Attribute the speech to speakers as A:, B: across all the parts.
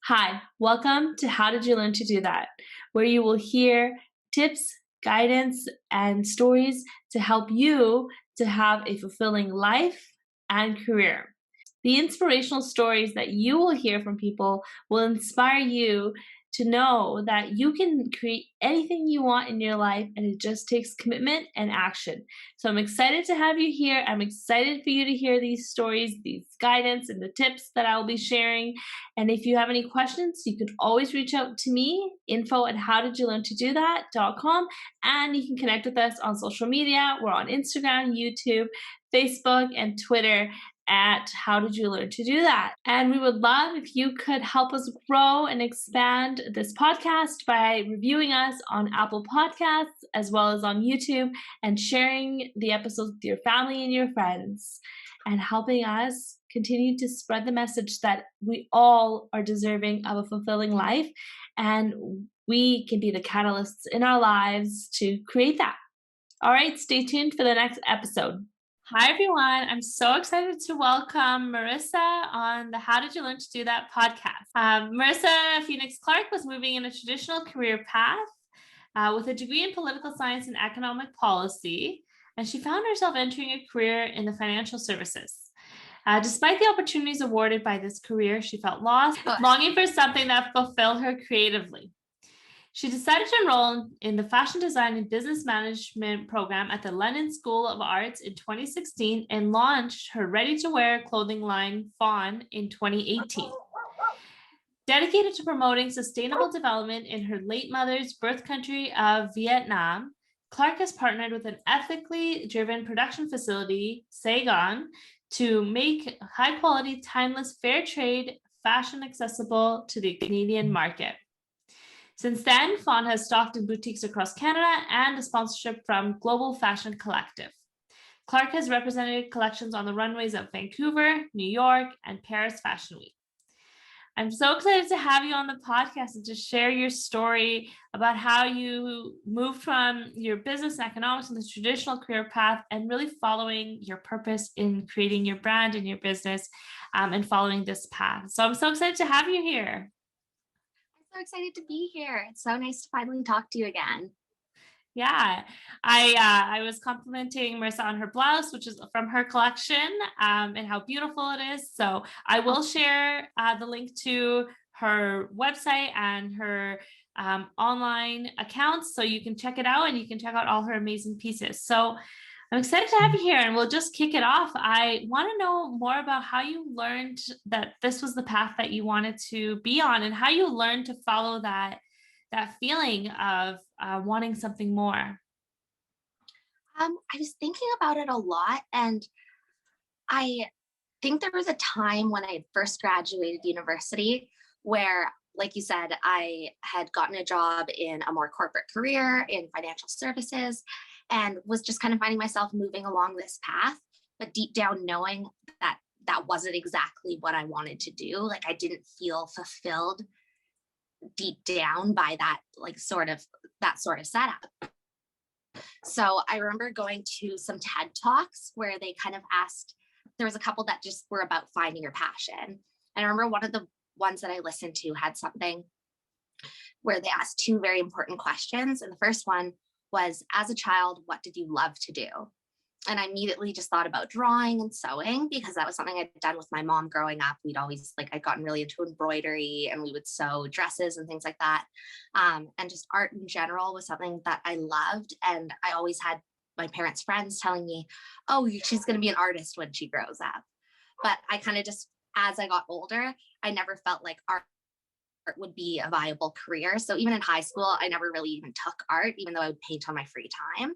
A: Hi, welcome to How Did You Learn to Do That, where you will hear tips, guidance, and stories to help you to have a fulfilling life and career. The inspirational stories that you will hear from people will inspire you to know that you can create anything you want in your life and it just takes commitment and action. So I'm excited to have you here. I'm excited for you to hear these stories, these guidance, and the tips that I'll be sharing. And if you have any questions, you can always reach out to me, info@howdidyoullearntodothat.com, and you can connect with us on social media. We're on Instagram, YouTube, Facebook, and Twitter at How Did You Learn to Do That? And we would love if you could help us grow and expand this podcast by reviewing us on Apple Podcasts as well as on YouTube and sharing the episodes with your family and your friends and helping us continue to spread the message that we all are deserving of a fulfilling life and we can be the catalysts in our lives to create that. All right, stay tuned for the next episode. Hi, everyone. I'm so excited to welcome Marisa on the How Did You Learn to Do That podcast. Marisa Phoenix Clark was moving in a traditional career path with a degree in political science and economic policy, and she found herself entering a career in the financial services. Despite the opportunities awarded by this career, she felt lost, longing for something that fulfilled her creatively. She decided to enroll in the Fashion Design and Business Management program at the London School of Arts in 2016 and launched her ready-to-wear clothing line, FAUN, in 2018. Dedicated to promoting sustainable development in her late mother's birth country of Vietnam, Clark has partnered with an ethically driven production facility, Saigon, to make high-quality, timeless, fair trade fashion accessible to the Canadian market. Since then, FAUN has stocked in boutiques across Canada and a sponsorship from Global Fashion Collective. Clark has represented collections on the runways of Vancouver, New York, and Paris Fashion Week. I'm so excited to have you on the podcast and to share your story about how you moved from your business and economics and the traditional career path and really following your purpose in creating your brand and your business and following this path. So I'm so excited to have you here.
B: So excited to be here. It's so nice to finally talk to you again.
A: Yeah, I was complimenting Marisa on her blouse, which is from her collection, and how beautiful it is. So I will share the link to her website and her online accounts so you can check it out and you can check out all her amazing pieces. So I'm excited to have you here and we'll just kick it off. I want to know more about how you learned that this was the path that you wanted to be on and how you learned to follow that feeling of wanting something more.
B: I was thinking about it a lot, and I think there was a time when I had first graduated university where, like you said, I had gotten a job in a more corporate career in financial services and was just kind of finding myself moving along this path, but deep down knowing that that wasn't exactly what I wanted to do. Like I didn't feel fulfilled deep down by that, like sort of setup. So I remember going to some TED Talks where they kind of asked, there was a couple that just were about finding your passion. And I remember one of the ones that I listened to had something where they asked two very important questions. And the first one was, as a child, what did you love to do? And I immediately just thought about drawing and sewing because that was something I'd done with my mom growing up. We'd always I'd gotten really into embroidery and we would sew dresses and things like that. And just art in general was something that I loved. And I always had my parents' friends telling me, oh, she's going to be an artist when she grows up. But I kind of just, as I got older, I never felt like art would be a viable career. So even in high school, I never really even took art, even though I would paint on my free time.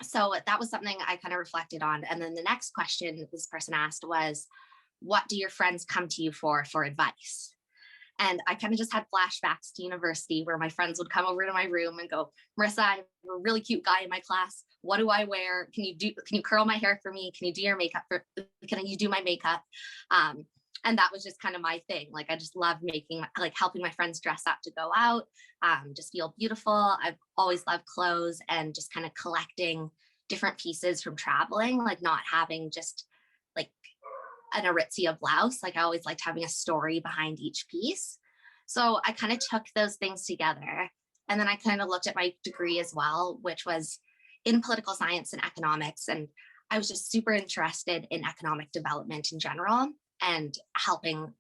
B: So that was something I kind of reflected on. And then the next question this person asked was, what do your friends come to you for advice? And I kind of just had flashbacks to university where my friends would come over to my room and go, Marisa, I have a really cute guy in my class. What do I wear? Can you curl my hair for me? Can you do your makeup? Can you do my makeup? And that was just kind of my thing. Like, I just love helping my friends dress up to go out, just feel beautiful. I've always loved clothes and just kind of collecting different pieces from traveling, like not having just like an Aritzia blouse. Like I always liked having a story behind each piece. So I kind of took those things together. And then I kind of looked at my degree as well, which was in political science and economics. And I was just super interested in economic development in general and helping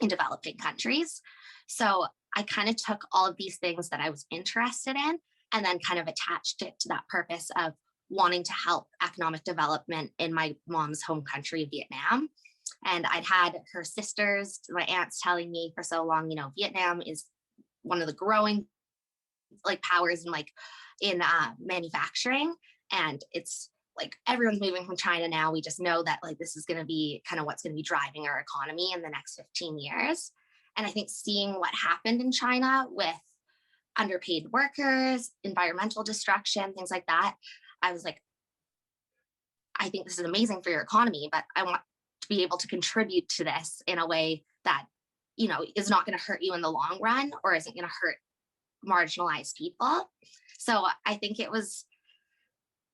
B: in developing countries. So I kind of took all of these things that I was interested in and then kind of attached it to that purpose of wanting to help economic development in my mom's home country, Vietnam. And I'd had her sisters, my aunts telling me for so long, Vietnam is one of the growing like powers in manufacturing. And it's like everyone's moving from China now. We just know that like this is going to be kind of what's going to be driving our economy in the next 15 years. And I think seeing what happened in China with underpaid workers, environmental destruction, things like that, I was like, I think this is amazing for your economy, but I want to be able to contribute to this in a way that, is not going to hurt you in the long run or isn't going to hurt marginalized people. So I think it was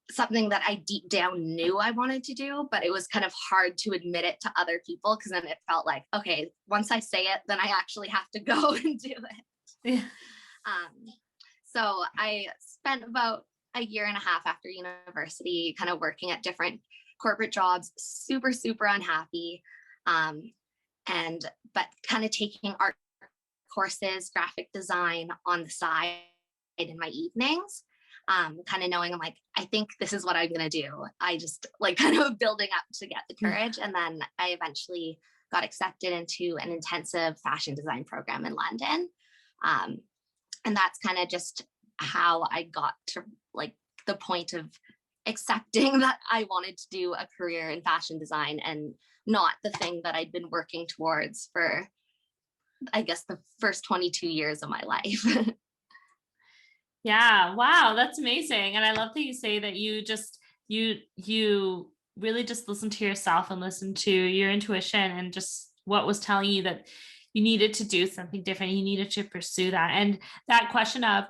B: something that I deep down knew I wanted to do, but it was kind of hard to admit it to other people because then it felt like, okay, once I say it, then I actually have to go and do it.
A: Yeah.
B: So I spent about a year and a half after university kind of working at different corporate jobs, super, super unhappy. But kind of taking art courses, graphic design on the side in my evenings, kind of knowing I'm like, I think this is what I'm going to do. I just like kind of building up to get the courage. And then I eventually got accepted into an intensive fashion design program in London. And that's kind of just how I got to like the point of accepting that I wanted to do a career in fashion design and not the thing that I'd been working towards for, I guess, the first 22 years of my life.
A: Yeah. Wow. That's amazing. And I love that you say that you really just listen to yourself and listen to your intuition and just what was telling you that you needed to do something different. You needed to pursue that. And that question of,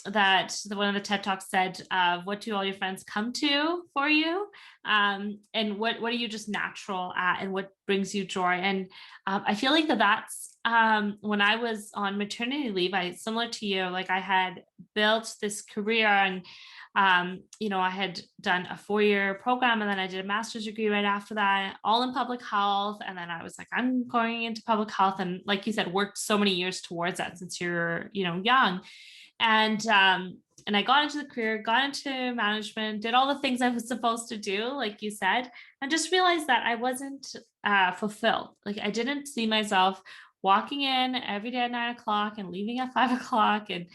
A: that one of the TED Talks said, what do all your friends come to for you? And what are you just natural at and what brings you joy? And I feel like that's when I was on maternity leave, similar to you, like I had built this career and I had done a 4-year program and then I did a master's degree right after that, all in public health. And then I was like, I'm going into public health. And like you said, worked so many years towards that since you're, young. And I got into the career, got into management, did all the things I was supposed to do, like you said, and just realized that I wasn't fulfilled. Like I didn't see myself walking in every day at 9 o'clock and leaving at 5 o'clock and,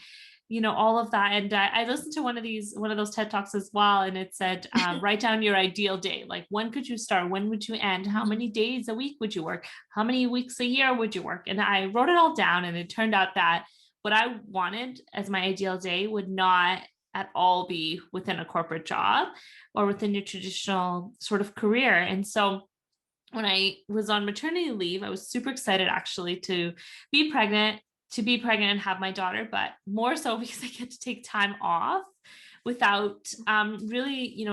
A: all of that. And I listened to one of those TED Talks as well. And it said, write down your ideal day. Like, when could you start? When would you end? How many days a week would you work? How many weeks a year would you work? And I wrote it all down. And it turned out that what I wanted as my ideal day would not at all be within a corporate job or within your traditional sort of career. And so when I was on maternity leave, I was super excited actually to be pregnant and have my daughter, but more so because I get to take time off without really,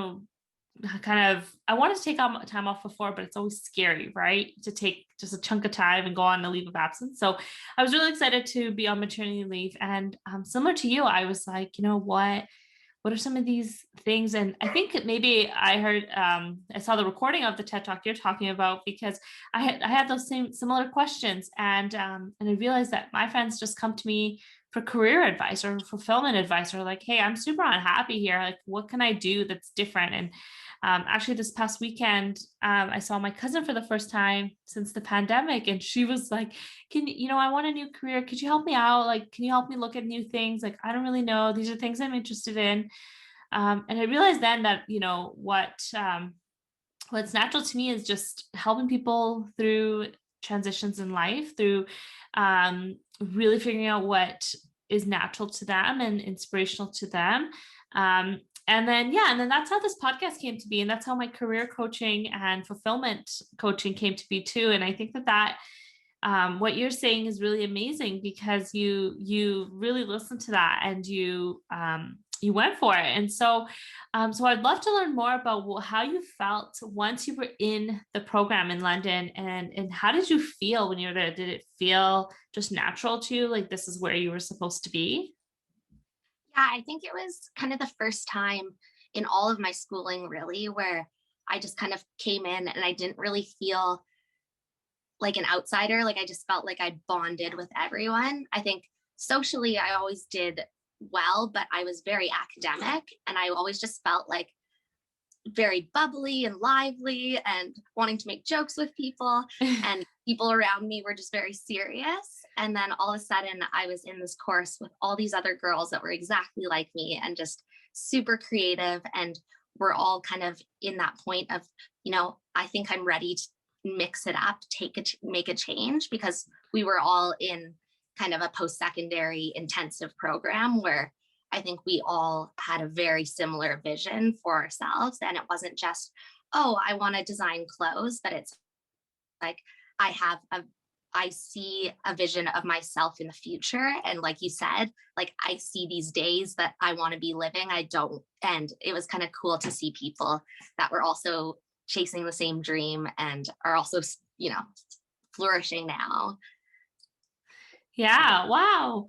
A: I wanted to take time off before, but it's always scary, right? To take just a chunk of time and go on a leave of absence. So I was really excited to be on maternity leave. And similar to you, I was like, what are some of these things? And I think maybe I heard, I saw the recording of the TED Talk you're talking about because I had those similar questions. And I realized that my friends just come to me for career advice or fulfillment advice, or like, hey, I'm super unhappy here. Like, what can I do that's different? And actually this past weekend, I saw my cousin for the first time since the pandemic. And she was like, I want a new career. Could you help me out? Like, can you help me look at new things? Like, I don't really know. These are things I'm interested in. And I realized then that, what's natural to me is just helping people through transitions in life, through really figuring out what is natural to them and inspirational to them. And then that's how this podcast came to be. And that's how my career coaching and fulfillment coaching came to be too. And I think that what you're saying is really amazing because you really listen to that and you you went for it. And so, so I'd love to learn more about how you felt once you were in the program in London, and how did you feel when you were there? Did it feel just natural to you, like this is where you were supposed to be?
B: Yeah, I think it was kind of the first time in all of my schooling, really, where I just kind of came in and I didn't really feel like an outsider. Like I just felt like I bonded with everyone. I think socially, I always did well, but I was very academic and I always just felt like very bubbly and lively and wanting to make jokes with people. And people around me were just very serious. And then all of a sudden, I was in this course with all these other girls that were exactly like me and just super creative. And we're all kind of in that point of, I think I'm ready to mix it up, make a change, because we were all in kind of a post-secondary intensive program where I think we all had a very similar vision for ourselves. And it wasn't just, oh, I want to design clothes, but it's like I see a vision of myself in the future. And like you said, like I see these days that I want to be living. I don't. And it was kind of cool to see people that were also chasing the same dream and are also, flourishing now.
A: Yeah. Wow.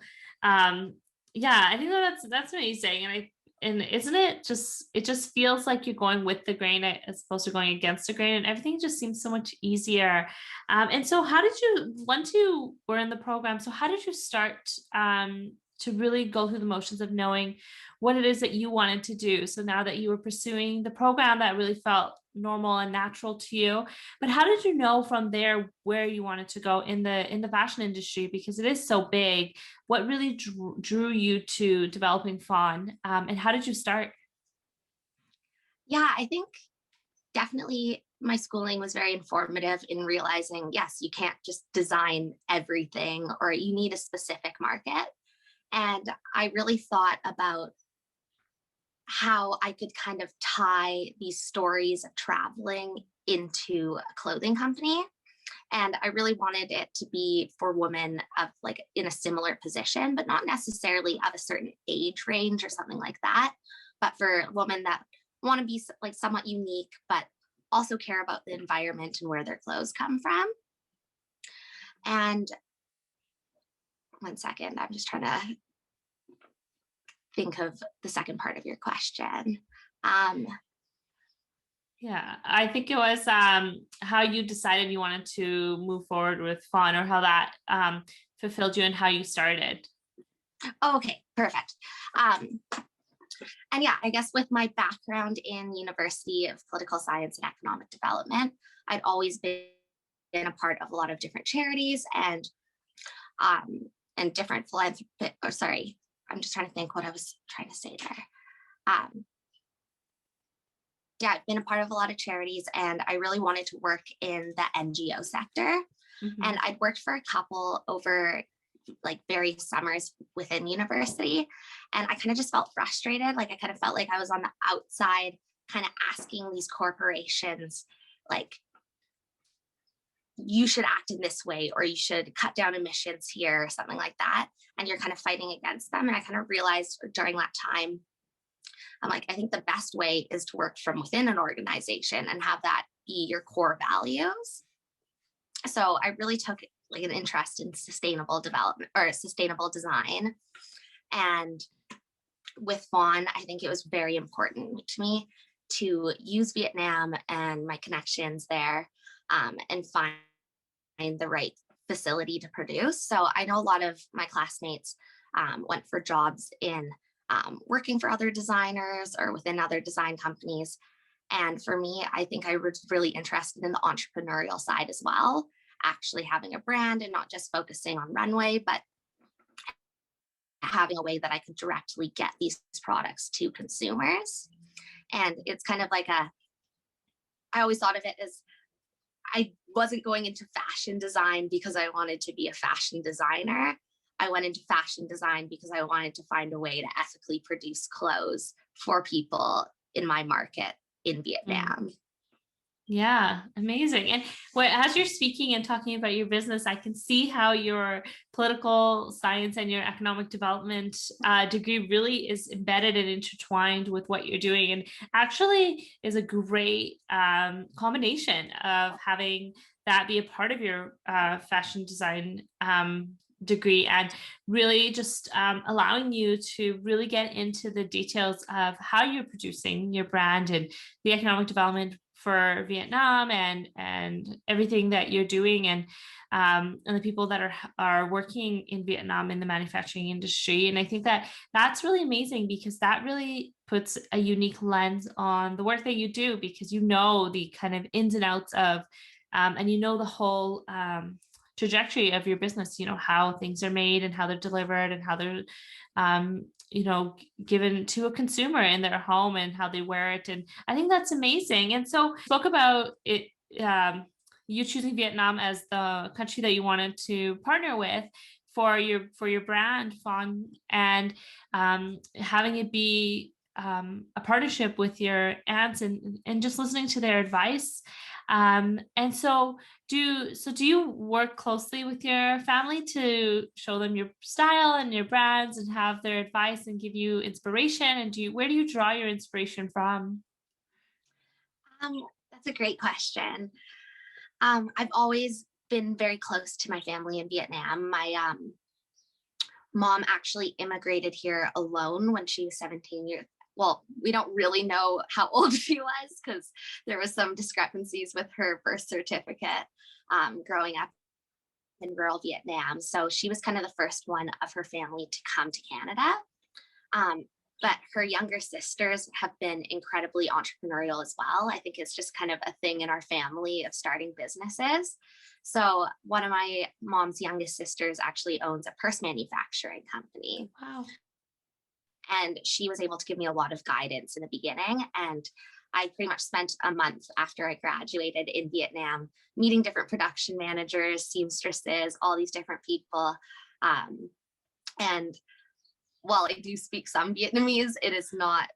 A: Yeah, I think that's amazing. And isn't it just feels like you're going with the grain as opposed to going against the grain, and everything just seems so much easier. And so how did you, once you were in the program, so how did you start to really go through the motions of knowing what it is that you wanted to do? So now that you were pursuing the program that really felt normal and natural to you, but how did you know from there where you wanted to go in the fashion industry, because it is so big? What really drew you to developing FAUN, and how did you start?
B: Yeah, I think definitely my schooling was very informative in realizing, yes, you can't just design everything or you need a specific market. And I really thought about how I could kind of tie these stories of traveling into a clothing company. And I really wanted it to be for women of like in a similar position, but not necessarily of a certain age range or something like that, but for women that want to be like somewhat unique, but also care about the environment and where their clothes come from. And one second, I'm just trying to think of the second part of your question. Um,
A: Yeah, I think it was how you decided you wanted to move forward with FAUN, or how that fulfilled you and how you started.
B: okay, perfect. Um, and yeah, I guess with my background in University of Political Science and Economic Development, I'd always been a part of a lot of different charities um, and different philanthropic. Or sorry, I'm just trying to think what I was trying to say there. Um, yeah, I've been a part of a lot of charities, and I really wanted to work in the NGO sector.
A: Mm-hmm.
B: And I'd worked for a couple over like various summers within university. And I kind of just felt frustrated. Like I kind of felt like I was on the outside, kind of asking these corporations, like, you should act in this way, or you should cut down emissions here, or something like that. And you're kind of fighting against them. And I kind of realized during that time, I'm like, I think the best way is to work from within an organization and have that be your core values. So I really took like an interest in sustainable development or sustainable design. And with FAUN, I think it was very important to me to use Vietnam and my connections there, and find the right facility to produce. So I know a lot of my classmates went for jobs in working for other designers or within other design companies. And for me, I think I was really interested in the entrepreneurial side as well, actually having a brand and not just focusing on runway, but having a way that I could directly get these products to consumers. And it's kind of like I always thought of it as I wasn't going into fashion design because I wanted to be a fashion designer. I went into fashion design because I wanted to find a way to ethically produce clothes for people in my market in Vietnam.
A: Yeah, amazing. And as you're speaking and talking about your business, I can see how your political science and your economic development degree really is embedded and intertwined with what you're doing, and actually is a great combination of having that be a part of your fashion design degree, and really just allowing you to really get into the details of how you're producing your brand and the economic development for Vietnam and everything that you're doing, and the people that are working in Vietnam in the manufacturing industry. And I think that that's really amazing, because that really puts a unique lens on the work that you do, because you know the kind of ins and outs of and you know the whole trajectory of your business, you know, how things are made and how they're delivered and how they're you know, given to a consumer in their home and how they wear it. And I think that's amazing. And so spoke about it, you choosing Vietnam as the country that you wanted to partner with for your brand FAUN, and having it be a partnership with your aunts, and just listening to their advice. And so do you work closely with your family to show them your style and your brands and have their advice and give you inspiration? And where do you draw your inspiration from?
B: Um, that's a great question. I've always been very close to my family in Vietnam. My mom actually immigrated here alone when she was 17 years. Well, we don't really know how old she was because there was some discrepancies with her birth certificate growing up in rural Vietnam. So she was kind of the first one of her family to come to Canada. Um, but her younger sisters have been incredibly entrepreneurial as well. I think it's just kind of a thing in our family of starting businesses. So one of my mom's youngest sisters actually owns a purse manufacturing company.
A: Wow.
B: And she was able to give me a lot of guidance in the beginning. And I pretty much spent a month after I graduated in Vietnam meeting different production managers, seamstresses, all these different people. And while I do speak some Vietnamese, it is not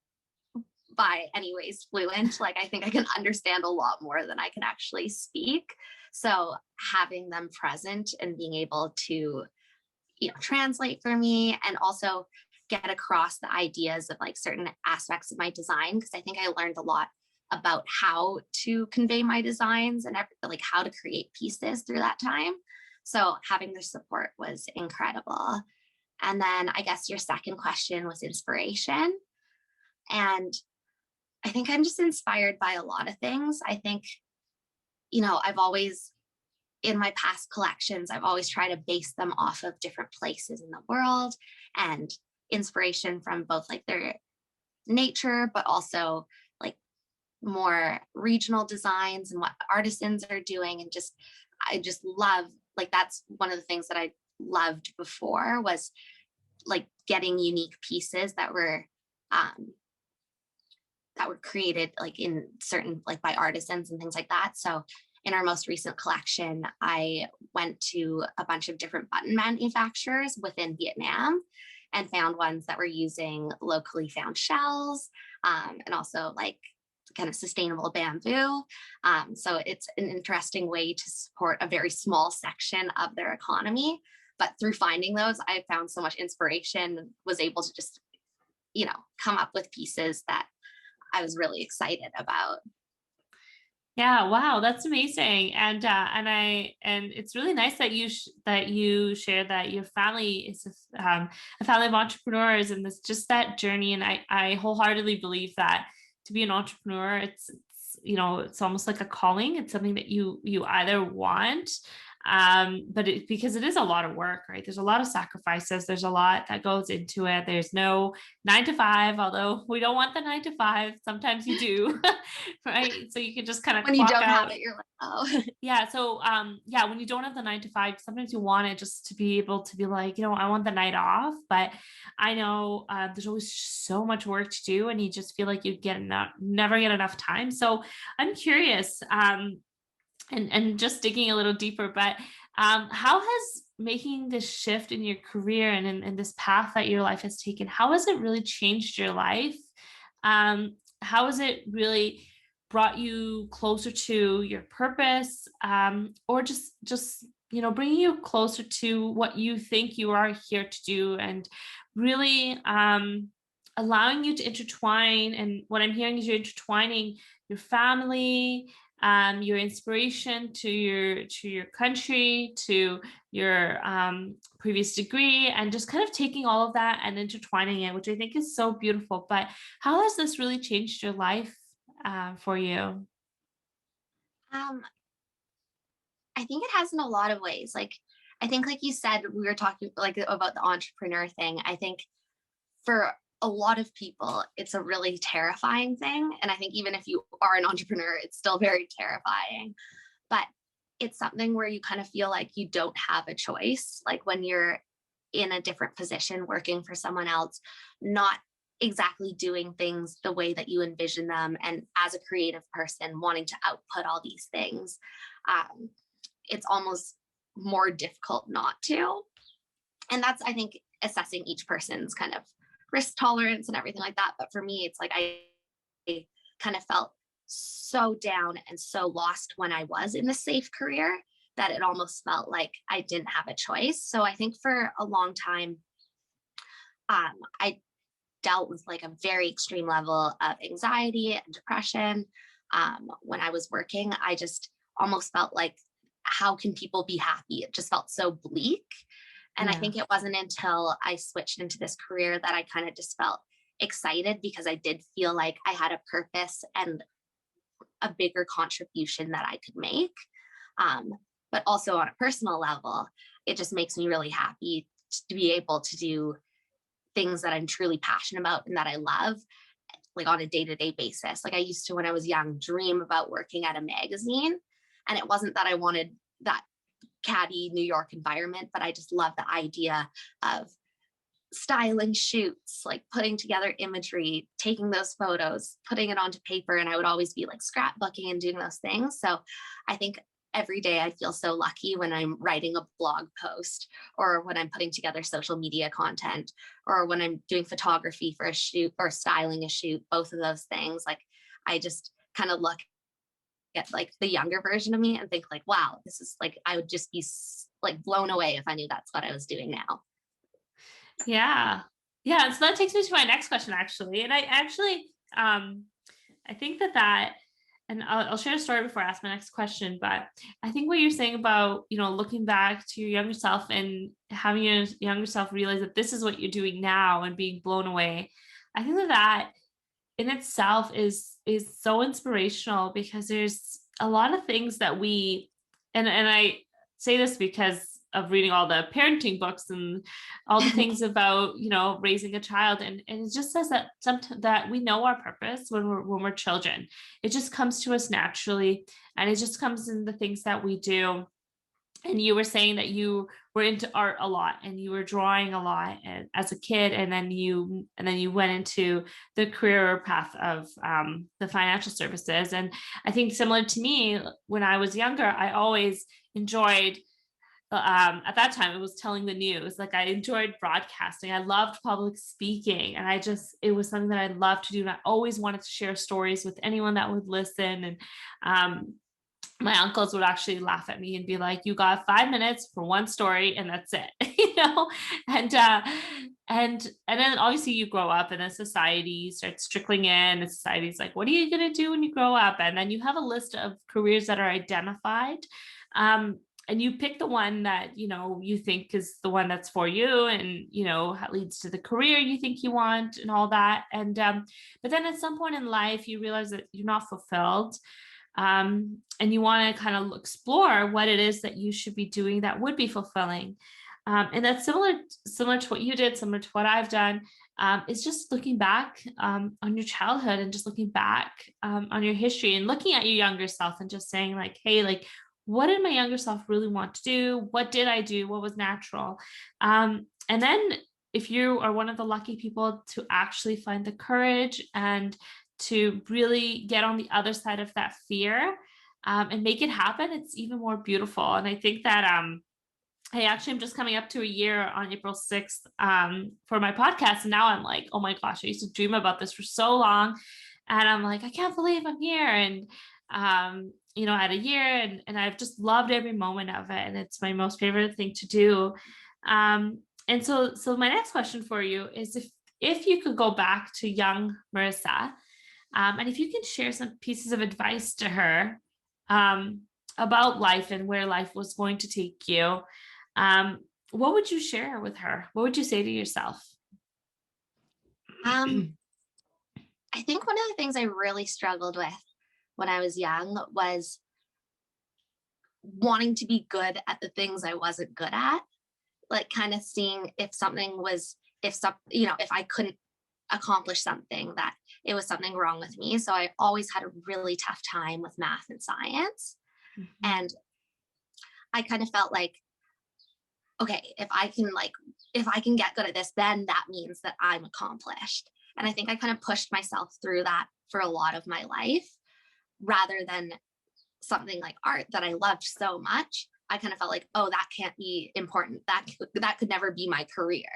B: by any ways fluent. Like, I think I can understand a lot more than I can actually speak. So having them present and being able to, translate for me, and also get across the ideas of like certain aspects of my design, because I think I learned a lot about how to convey my designs and like how to create pieces through that time. So having their support was incredible. And then I guess your second question was inspiration. And I think I'm just inspired by a lot of things. I think, I've always, in my past collections, I've always tried to base them off of different places in the world and inspiration from both like their nature, but also like more regional designs and what artisans are doing. And I just love, like, that's one of the things that I loved before was like getting unique pieces that were created like in certain, like by artisans and things like that. So in our most recent collection, I went to a bunch of different button manufacturers within Vietnam and found ones that were using locally found shells, and also like kind of sustainable bamboo. So it's an interesting way to support a very small section of their economy. But through finding those, I found so much inspiration, was able to just, come up with pieces that I was really excited about.
A: Yeah, wow, that's amazing. And it's really nice that that you share that your family is a family of entrepreneurs, and this just that journey. And I wholeheartedly believe that to be an entrepreneur, it's almost like a calling. It's something that you either want, but because it is a lot of work, right? There's a lot of sacrifices. There's a lot that goes into it. There's no 9 to 5, although we don't want the 9 to 5. Sometimes you do, right? So you can just kind of
B: When you
A: clock
B: don't have
A: out.
B: it, you're like, oh.
A: Yeah. So yeah, when you don't have the 9 to 5, sometimes you want it just to be able to be like, I want the night off. But I know there's always so much work to do, and you just feel like never get enough time. So I'm curious, and just digging a little deeper, but how has making this shift in your career and in this path that your life has taken, how has it really changed your life? How has it really brought you closer to your purpose, or just bringing you closer to what you think you are here to do, and really allowing you to intertwine. And what I'm hearing is you're intertwining your family, your inspiration to your country, to your previous degree, and just kind of taking all of that and intertwining it, which I think is so beautiful. But how has this really changed your life for you?
B: Um, I think it has in a lot of ways. Like, I think, like you said, we were talking like about the entrepreneur thing. I think for a lot of people, it's a really terrifying thing. And I think even if you are an entrepreneur, it's still very terrifying. But it's something where you kind of feel like you don't have a choice. Like when you're in a different position working for someone else, not exactly doing things the way that you envision them. And as a creative person, wanting to output all these things, um, it's almost more difficult not to. And that's, I think, assessing each person's kind of risk tolerance and everything like that. But for me, it's like I kind of felt so down and so lost when I was in the safe career that it almost felt like I didn't have a choice. So I think for a long time, I dealt with like a very extreme level of anxiety and depression. When I was working, I just almost felt like, how can people be happy? It just felt so bleak. And I
A: Yeah.
B: think it wasn't until I switched into this career that I kind of just felt excited, because I did feel like I had a purpose and a bigger contribution that I could make. Um, but also on a personal level, it just makes me really happy to be able to do things that I'm truly passionate about and that I love, like on a day-to-day basis. Like I used to, when I was young, dream about working at a magazine. And it wasn't that I wanted that catty New York environment, but I just love the idea of styling shoots, like putting together imagery, taking those photos, putting it onto paper. And I would always be like scrapbooking and doing those things. So I think every day I feel so lucky when I'm writing a blog post, or when I'm putting together social media content, or when I'm doing photography for a shoot or styling a shoot, both of those things. Like I just kind of look at like the younger version of me and think like, wow, this is like, I would just be like blown away if I knew that's what I was doing now.
A: Yeah. Yeah. And so that takes me to my next question, actually. And I actually, I think and I'll share a story before I ask my next question, but I think what you're saying about, looking back to your younger self and having your younger self realize that this is what you're doing now and being blown away. I think that in itself is so inspirational, because there's a lot of things that and I say this because of reading all the parenting books and all the things about raising a child, and it just says that sometimes that we know our purpose when we're children. It just comes to us naturally, and it just comes in the things that we do. And you were saying that you were into art a lot and you were drawing a lot as a kid, and then you went into the career path of the financial services. And I think similar to me, when I was younger, I always enjoyed, at that time it was telling the news. Like I enjoyed broadcasting, I loved public speaking, and it was something that I loved to do, and I always wanted to share stories with anyone that would listen. And my uncles would actually laugh at me and be like, you got 5 minutes for one story and that's it. And and then obviously you grow up and then society starts trickling in, and society's like, what are you going to do when you grow up? And then you have a list of careers that are identified, and you pick the one that you think is the one that's for you, and leads to the career you think you want and all that. And but then at some point in life you realize that you're not fulfilled, and you want to kind of explore what it is that you should be doing that would be fulfilling. And that's similar to what you did, similar to what I've done. Is just looking back on your childhood, and just looking back on your history, and looking at your younger self and just saying like, hey, like, what did my younger self really want to do? What did I do? What was natural? And then if you are one of the lucky people to actually find the courage and to really get on the other side of that fear, and make it happen, it's even more beautiful. And I think that I actually am just coming up to a year on April 6th for my podcast. And now I'm like, oh my gosh, I used to dream about this for so long. And I'm like, I can't believe I'm here. And, at a year and I've just loved every moment of it. And it's my most favorite thing to do. And so my next question for you is if you could go back to young Marisa, and if you can share some pieces of advice to her, about life and where life was going to take you, what would you share with her? What would you say to yourself?
B: Um, I think one of the things I really struggled with when I was young was wanting to be good at the things I wasn't good at, like kind of seeing if something was, if I couldn't accomplish something, that it was something wrong with me. So I always had a really tough time with math and science.
A: Mhm.
B: And I kind of felt like, okay, if I can get good at this, then that means that I'm accomplished. And I think I kind of pushed myself through that for a lot of my life, rather than something like art that I loved so much. I kind of felt like, oh, that can't be important. That could never be my career.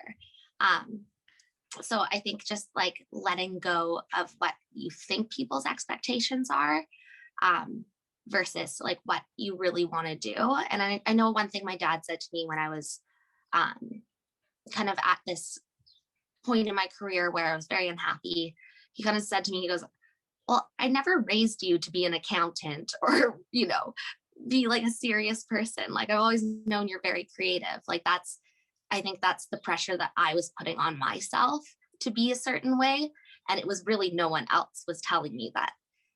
B: Um, so I think just like letting go of what you think people's expectations are, um, versus like what you really want to do. And I know one thing my dad said to me when I was um, kind of at this point in my career where I was very unhappy. He kind of said to me, he goes, well, I never raised you to be an accountant or, be like a serious person. Like I've always known you're very creative. I think that's the pressure that I was putting on myself to be a certain way. And it was really no one else was telling me that.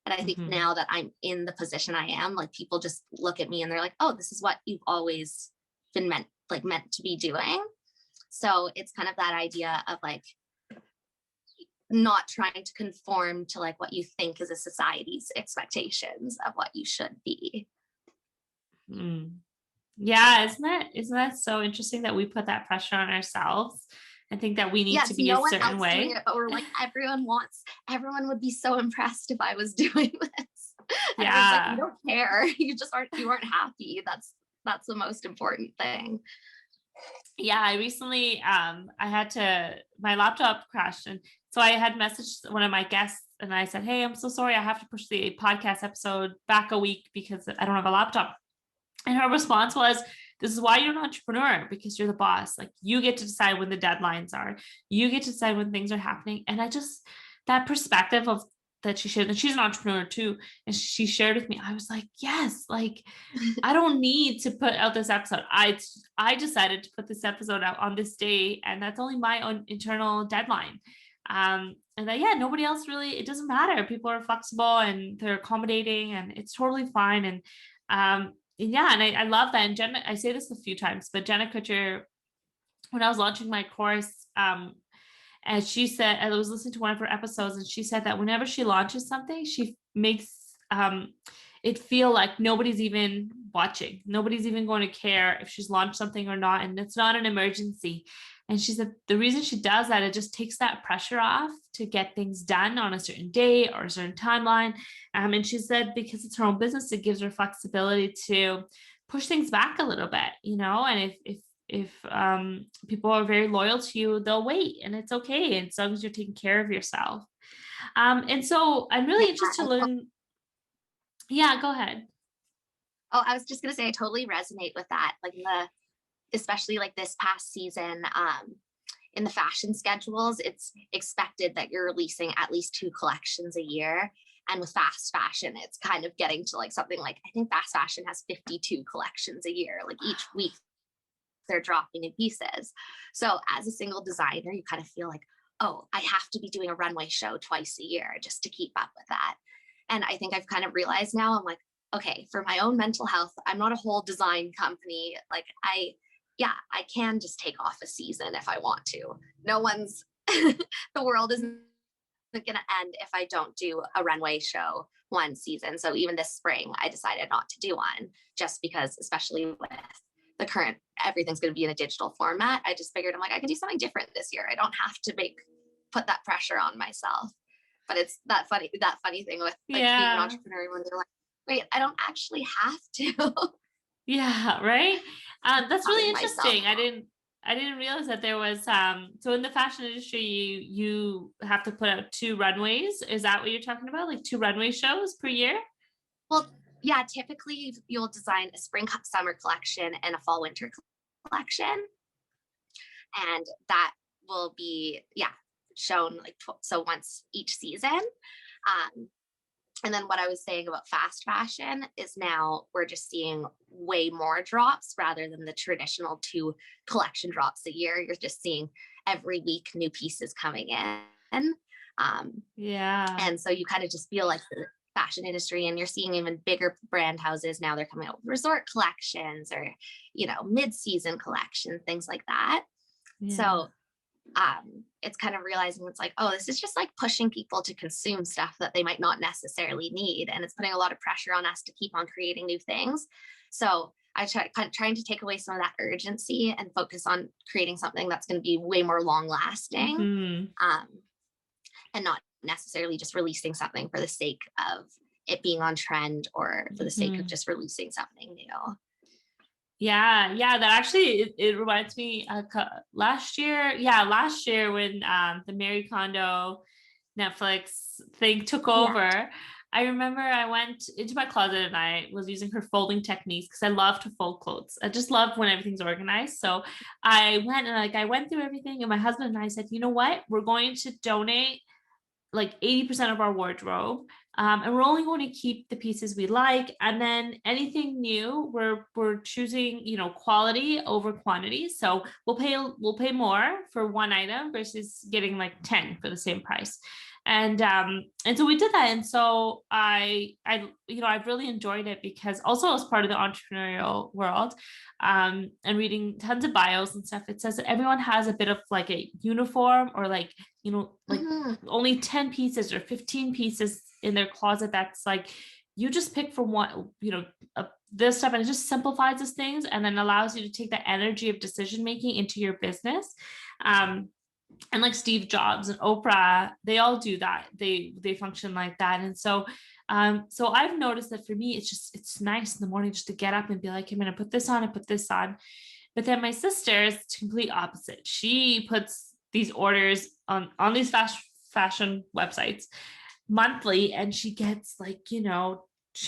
B: And I think
A: Mhm.
B: now that I'm in the position I am, like people just look at me and they're like, oh, this is what you've always been meant to be doing. So it's kind of that idea of like not trying to conform to like what you think is a society's expectations of what you should be.
A: Mm. Yeah, isn't that so interesting that we put that pressure on ourselves and think that we need to
B: Yes,
A: be a
B: no one
A: certain
B: else doing
A: way?
B: it, but we're like, everyone would be so impressed if I was doing this. And everyone's like, we
A: Yeah.
B: don't care. You aren't happy. That's the most important thing.
A: Yeah, I recently I had to my laptop crashed, and so I had messaged one of my guests and I said, "Hey, I'm so sorry. I have to push the podcast episode back a week because I don't have a laptop." And her response was, "This is why you're an entrepreneur, because you're the boss. Like you get to decide when the deadlines are. You get to decide when things are happening." And I just that perspective of that she shared, and she's an entrepreneur too, and she shared with me, I was like, yes, like I don't need to put out this episode. I decided to put this episode out on this day, and that's only my own internal deadline. And that, yeah, nobody else really, it doesn't matter. People are flexible and they're accommodating, and it's totally fine. And yeah, and I love that. And Jenna, I say this a few times, but Jenna Kutcher, when I was launching my course, and she said, I was listening to one of her episodes, and she said that whenever she launches something, she makes it feel like nobody's even watching. Nobody's even going to care if she's launched something or not. And it's not an emergency. And she said the reason she does that, it just takes that pressure off to get things done on a certain day or a certain timeline. And she said because it's her own business, it gives her flexibility to push things back a little bit, and if people are very loyal to you, they'll wait, and it's okay as long as you're taking care of yourself. And so I'm
B: Yeah.
A: really interested to learn. Yeah, go ahead.
B: Oh, I was just gonna say I totally resonate with that. Like especially like this past season, in the fashion schedules, it's expected that you're releasing at least 2 collections a year. And with fast fashion, it's kind of getting to like something like I think fast fashion has 52 collections a year. Like each week they're dropping new pieces. So as a single designer, you kind of feel like, oh, I have to be doing a runway show twice a year just to keep up with that. And I think I've kind of realized now, I'm like, okay, for my own mental health, I'm not a whole design company. Yeah, I can just take off a season if I want to. No one's, the world isn't going to end if I don't do a runway show one season. So even this spring, I decided not to do one just because, especially with the current, everything's going to be in a digital format. I just figured I'm like, I can do something different this year. I don't have to put that pressure on myself. But it's that funny thing with like being an
A: Yeah.
B: entrepreneur when you're like, wait, I don't actually have to.
A: Yeah, right. That's really
B: Stopping myself.
A: interesting. I didn't realize that there was so in the fashion industry you have to put out 2 runways. Is that what you're talking about? Like 2 runway shows per year?
B: Well, yeah, typically you'll design a spring summer collection and a fall winter collection. And that will be, yeah, shown like so once each season. Um, and then what I was saying about fast fashion is now we're just seeing way more drops rather than the traditional 2 collection drops a year. You're just seeing every week new pieces coming in.
A: Yeah.
B: And so you kind of just feel like the fashion industry, and you're seeing even bigger brand houses now, they're coming out with resort collections or, mid-season collections, things like that.
A: Yeah.
B: So it's kind of realizing it's like, oh, this is just like pushing people to consume stuff that they might not necessarily need. And it's putting a lot of pressure on us to keep on creating new things. So I trying to take away some of that urgency and focus on creating something that's going to be way more long lasting, and not necessarily just releasing something for the sake of it being on trend or for the sake of just releasing something new.
A: Yeah, that actually it reminds me last year when the Mary Kondo Netflix thing took over. I remember I went into my closet and I was using her folding techniques because I love to fold clothes. I just love when everything's organized. So I went through everything, and my husband and I said, you know what? We're going to donate like 80% of our wardrobe. And we're only going to keep the pieces we like. And then anything new, we're choosing, quality over quantity. So we'll pay more for one item versus getting like 10 for the same price. And so we did that. And so I've really enjoyed it because also as part of the entrepreneurial world, and reading tons of bios and stuff, it says that everyone has a bit of like a uniform or like, only 10 pieces or 15 pieces in their closet. That's like, you just pick from one, this stuff, and it just simplifies these things and then allows you to take the energy of decision making into your business. And like Steve Jobs and Oprah, they all do that. They function like that. And so I've noticed that for me, it's nice in the morning just to get up and be like, I'm going to put this on and put this on. But then my sister is the complete opposite. She puts these orders on these fashion websites monthly, and she gets like, she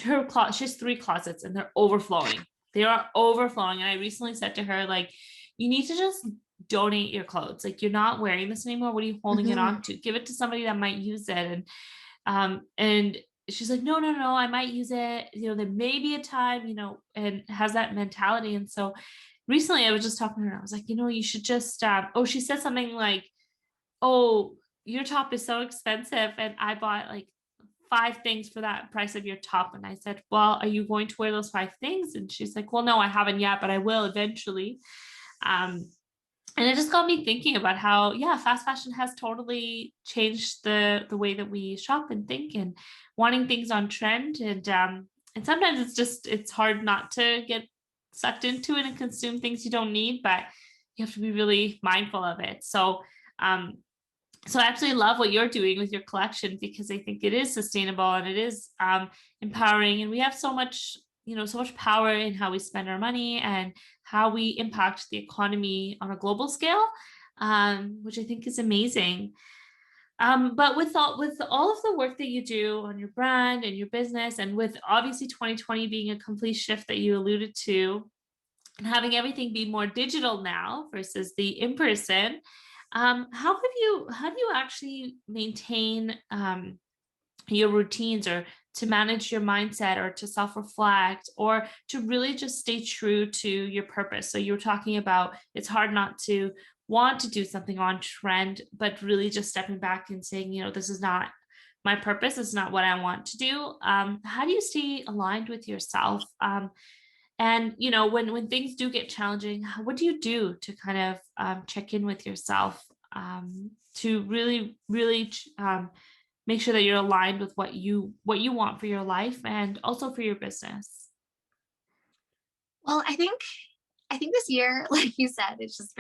A: has 3 closets and they're overflowing. They are overflowing. And I recently said to her, like, you need to just donate your clothes. Like, you're not wearing this anymore. What are you holding it on to? Give it to somebody that might use it. And she's like, no, I might use it. There may be a time, and has that mentality. And so recently I was just talking to her. I was like, you should just, she said something like, oh, your top is so expensive, and I bought like 5 things for that price of your top. And I said, well, are you going to wear those 5 things? And she's like, well, no, I haven't yet, but I will eventually. And it just got me thinking about how, fast fashion has totally changed the way that we shop and think, and wanting things on trend. And sometimes it's hard not to get sucked into it and consume things you don't need, but you have to be really mindful of it. So I absolutely love what you're doing with your collection, because I think it is sustainable and it is empowering, and we have so much power in how we spend our money and how we impact the economy on a global scale, which I think is amazing. But with all of the work that you do on your brand and your business, and with obviously 2020 being a complete shift that you alluded to, and having everything be more digital now versus the in-person, how do you actually maintain your routines, or to manage your mindset, or to self-reflect, or to really just stay true to your purpose? So you were talking about it's hard not to want to do something on trend, but really just stepping back and saying, this is not my purpose. This is not what I want to do. How do you stay aligned with yourself? And when things do get challenging, what do you do to kind of check in with yourself, to really, really make sure that you're aligned with what you want for your life and also for your business?
B: Well, I think this year, like you said, it's just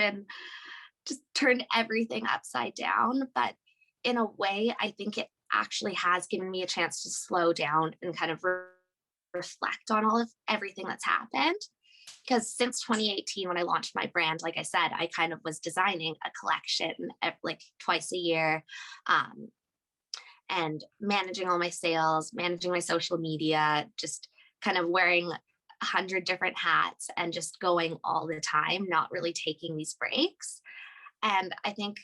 B: turned everything upside down. But in a way, I think it actually has given me a chance to slow down and kind of reflect on all of everything that's happened. because since 2018, when I launched my brand, like I said, I kind of was designing a collection like twice a year, and managing all my sales, managing my social media, just kind of wearing 100 different hats and just going all the time, not really taking these breaks. And I think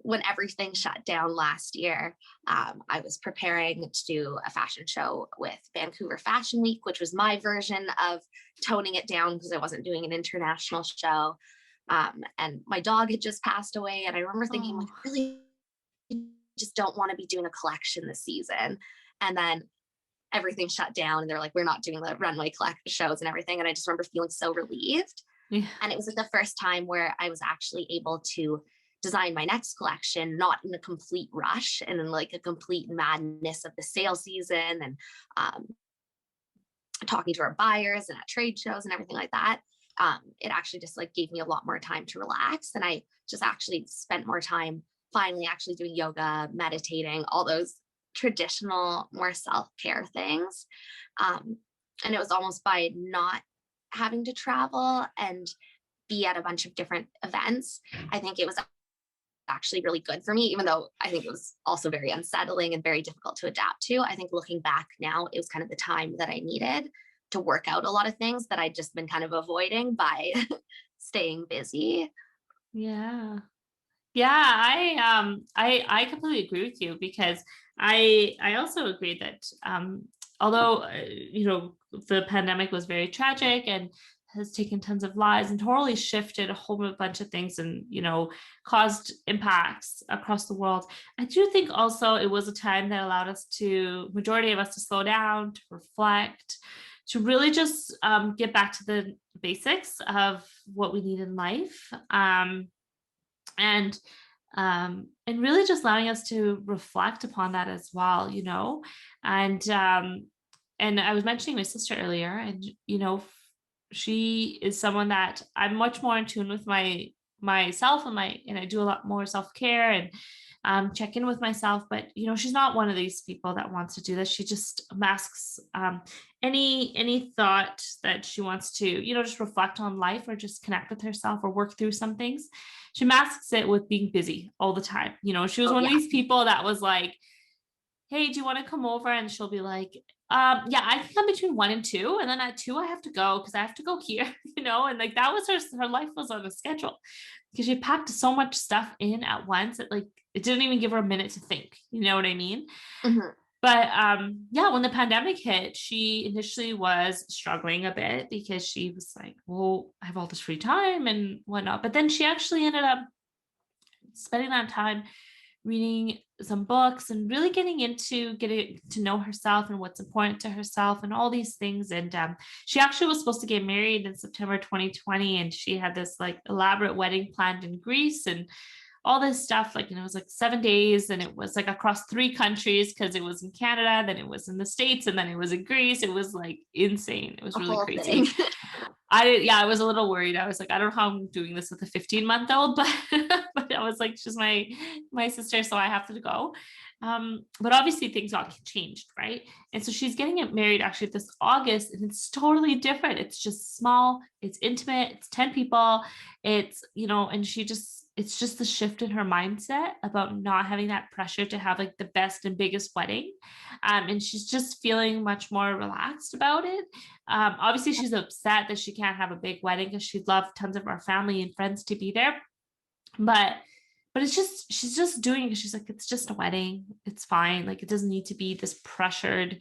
B: when everything shut down last year, I was preparing to do a fashion show with Vancouver Fashion Week, which was my version of toning it down because I wasn't doing an international show. And my dog had just passed away. And I remember thinking, like, really just don't want to be doing a collection this season. And then everything shut down and they're like, we're not doing the runway shows and everything. And I just remember feeling so relieved.
A: Yeah.
B: And it was like the first time where I was actually able to design my next collection, not in a complete rush and in like a complete madness of the sales season and talking to our buyers and at trade shows and everything like that. It actually just like gave me a lot more time to relax. And I just actually spent more time finally actually doing yoga, meditating, all those traditional, more self-care things. And it was almost by not having to travel and be at a bunch of different events, I think it was actually really good for me, even though I think it was also very unsettling and very difficult to adapt to. I think looking back now, it was kind of the time that I needed to work out a lot of things that I'd just been kind of avoiding by staying busy.
A: Yeah. Yeah, I completely agree with you because I also agree that although the pandemic was very tragic and has taken tons of lives and totally shifted a whole bunch of things and caused impacts across the world, I do think also it was a time that allowed us majority of us to slow down, to reflect, to really just get back to the basics of what we need in life. And really just allowing us to reflect upon that as well, and I was mentioning my sister earlier, and she is someone that I'm much more in tune with myself and I do a lot more self-care and check in with myself, but she's not one of these people that wants to do this. She just masks any thought that she wants to just reflect on life or just connect with herself or work through some things. She masks it with being busy all the time. She was one of these people that was like, hey, do you want to come over? And she'll be like, yeah, I can come between 1 and 2. And then at 2, I have to go because I have to go here, and like that was her life was on a schedule because she packed so much stuff in at once that like it didn't even give her a minute to think. You know what I mean?
B: Mm-hmm.
A: But yeah, when the pandemic hit, she initially was struggling a bit because she was like, well, I have all this free time and whatnot. But then she actually ended up spending that time reading some books and really getting to know herself and what's important to herself and all these things. And she actually was supposed to get married in September 2020, and she had this like elaborate wedding planned in Greece and all this stuff, like, it was like 7 days, and it was like across 3 countries because it was in Canada, then it was in the States, and then it was in Greece. It was like insane. It was really crazy. I was a little worried. I was like, I don't know how I'm doing this with a 15-month-old, but but I was like, she's my sister, so I have to go. But obviously things got changed, right? And so she's getting married actually this August, and it's totally different. It's just small, it's intimate, it's 10 people, it's and it's just the shift in her mindset about not having that pressure to have like the best and biggest wedding. And she's just feeling much more relaxed about it. Obviously she's upset that she can't have a big wedding because she'd love tons of our family and friends to be there. But she's just doing it because she's like, it's just a wedding. It's fine. Like, it doesn't need to be this pressured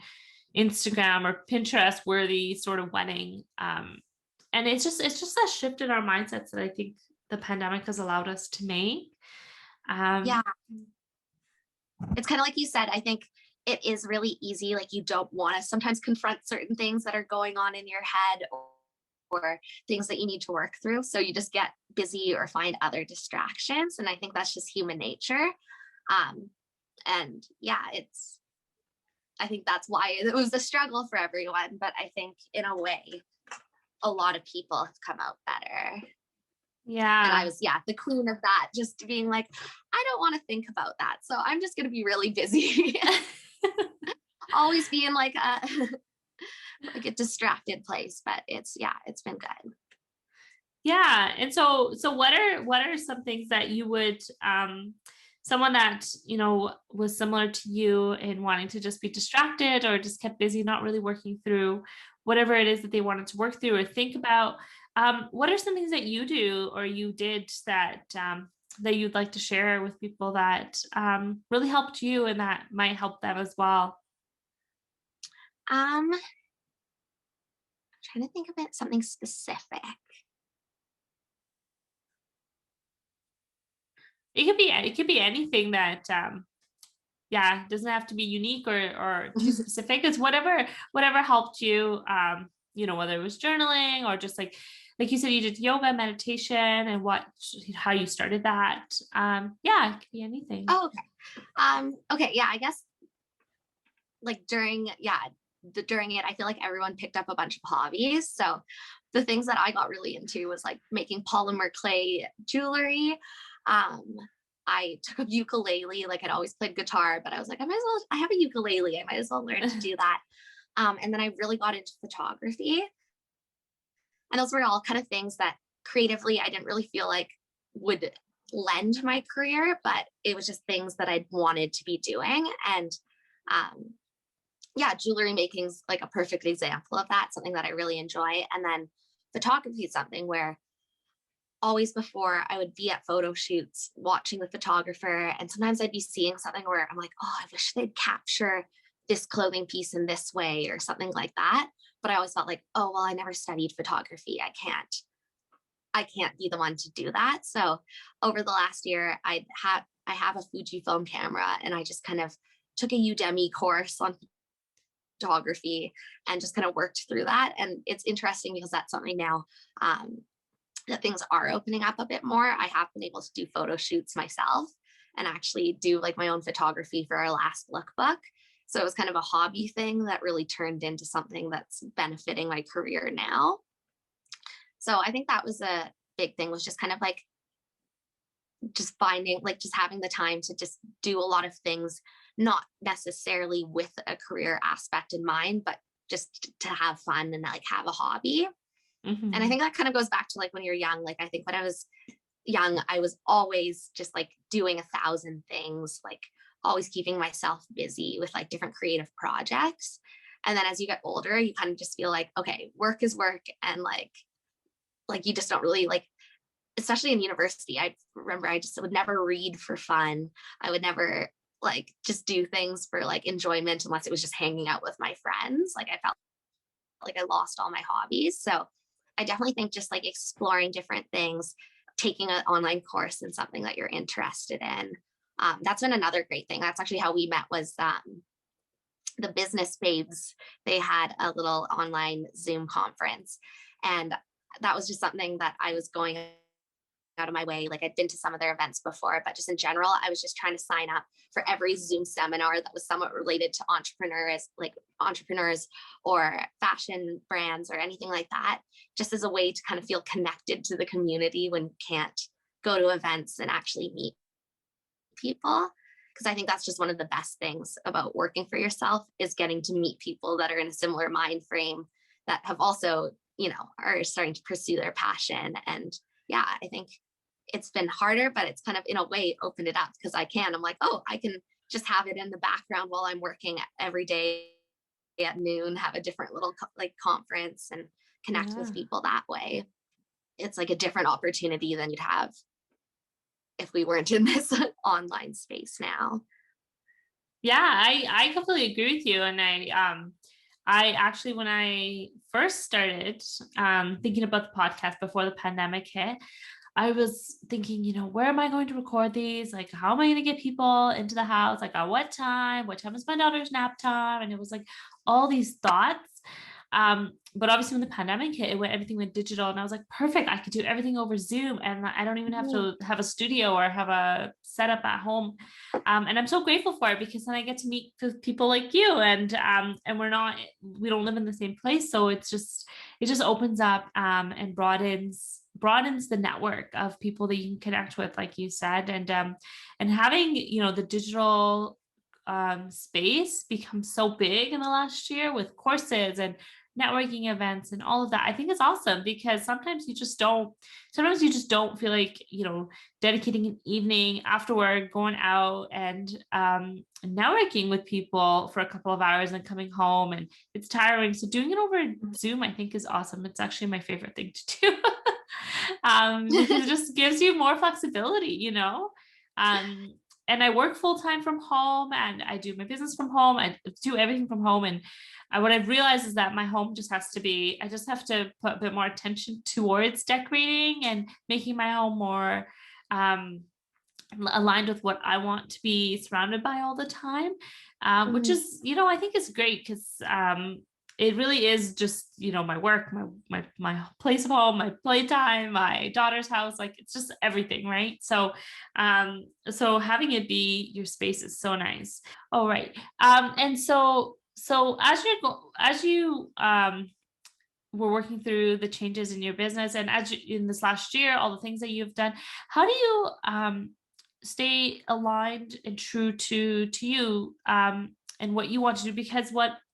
A: Instagram or Pinterest worthy sort of wedding. And it's just that shift in our mindsets that I think the pandemic has allowed us to make.
B: Yeah. It's kind of like you said, I think it is really easy. Like, you don't want to sometimes confront certain things that are going on in your head or things that you need to work through. So you just get busy or find other distractions. And I think that's just human nature. And yeah, I think that's why it was a struggle for everyone. But I think in a way, a lot of people have come out better.
A: Yeah.
B: And I was, the queen of that, just being like, I don't want to think about that. So I'm just going to be really busy. Always being like like a distracted place, but it's been good.
A: Yeah. And so what are some things that you would someone that, was similar to you in wanting to just be distracted or just kept busy, not really working through whatever it is that they wanted to work through or think about. What are some things that you do or you did that you'd like to share with people that really helped you and that might help them as well?
B: I'm trying to think of it something specific.
A: It could be anything that yeah, it doesn't have to be unique or too specific. It's whatever helped you, whether it was journaling or just like you said, you did yoga, meditation, and how you started that. Yeah, it could be anything.
B: Oh, okay. Okay, yeah, I guess like during it, I feel like everyone picked up a bunch of hobbies. So the things that I got really into was like making polymer clay jewelry. Um, I took up ukulele. Like I'd always played guitar, but I was like, I have a ukulele. I might as well learn to do that. And then I really got into photography. And those were all kind of things that creatively I didn't really feel like would lend my career, but it was just things that I'd wanted to be doing. And um, yeah, jewelry making's like a perfect example of that, something that I really enjoy. And then photography is something where always before I would be at photo shoots watching the photographer, and sometimes I'd be seeing something where I'm like, oh, I wish they'd capture this clothing piece in this way or something like that. But I always felt like, oh, well, I never studied photography. I can't be the one to do that. So over the last year, I have a Fujifilm camera, and I just kind of took a Udemy course on photography and just kind of worked through that. And it's interesting because that's something now that things are opening up a bit more. I have been able to do photo shoots myself and actually do like my own photography for our last lookbook. So it was kind of a hobby thing that really turned into something that's benefiting my career now. So I think that was a big thing, was just kind of like just finding, like just having the time to just do a lot of things, not necessarily with a career aspect in mind, but just to have fun and like have a hobby. And I
A: Hmm.
B: think that kind of goes back to like when you're young. Like I think when I was young, I was always just like doing 1,000 things, like always keeping myself busy with like different creative projects. And then as you get older, you kind of just feel like, okay, work is work. And like you just don't really like, especially in university, I remember I just would never read for fun. I would never like just do things for like enjoyment unless it was just hanging out with my friends. Like I felt like I lost all my hobbies. So I definitely think just like exploring different things, taking an online course in something that you're interested in. That's been another great thing. That's actually how we met, was the business babes. They had a little online Zoom conference. And that was just something that I was going out of my way. Like I'd been to some of their events before, but just in general, I was just trying to sign up for every Zoom seminar that was somewhat related to entrepreneurs or fashion brands or anything like that, just as a way to kind of feel connected to the community when you can't go to events and actually meet people. Because I think that's just one of the best things about working for yourself, is getting to meet people that are in a similar mind frame, that have also, are starting to pursue their passion. And yeah, I think it's been harder, but it's kind of in a way opened it up, because I'm like, oh, I can just have it in the background while I'm working every day at noon, have a different little like conference and connect with
A: Yeah.
B: people that way. It's like a different opportunity than you'd have if we weren't in this online space now.
A: Yeah, I completely agree with you. And I actually, when I first started thinking about the podcast before the pandemic hit, I was thinking, where am I going to record these? Like, how am I going to get people into the house? Like, at what time? What time is my daughter's nap time? And it was like all these thoughts. But obviously, when the pandemic hit, everything went digital, and I was like, perfect. I could do everything over Zoom, and I don't even have
B: Mhm.
A: to have a studio or have a setup at home. And I'm so grateful for it, because then I get to meet people like you, and we don't live in the same place, so it just opens up and broadens the network of people that you can connect with, like you said, and having the digital space become so big in the last year with courses and networking events and all of that. I think it's awesome because sometimes you just don't feel like, dedicating an evening after work, going out and networking with people for a couple of hours and coming home, and it's tiring. So doing it over Zoom, I think, is awesome. It's actually my favorite thing to do. Because it just gives you more flexibility, Um, and I work full time from home, and I do my business from home. I do everything from home. And what I've realized is that my home I just have to put a bit more attention towards decorating and making my home more aligned with what I want to be surrounded by all the time, which is, I think is great because it really is just, my work, my place of home, my playtime, my daughter's house, like it's just everything, right? So having it be your space is so nice. All right. And so as you were working through the changes in your business, and in this last year, all the things that you've done, how do you stay aligned and true to you, and what you want to do?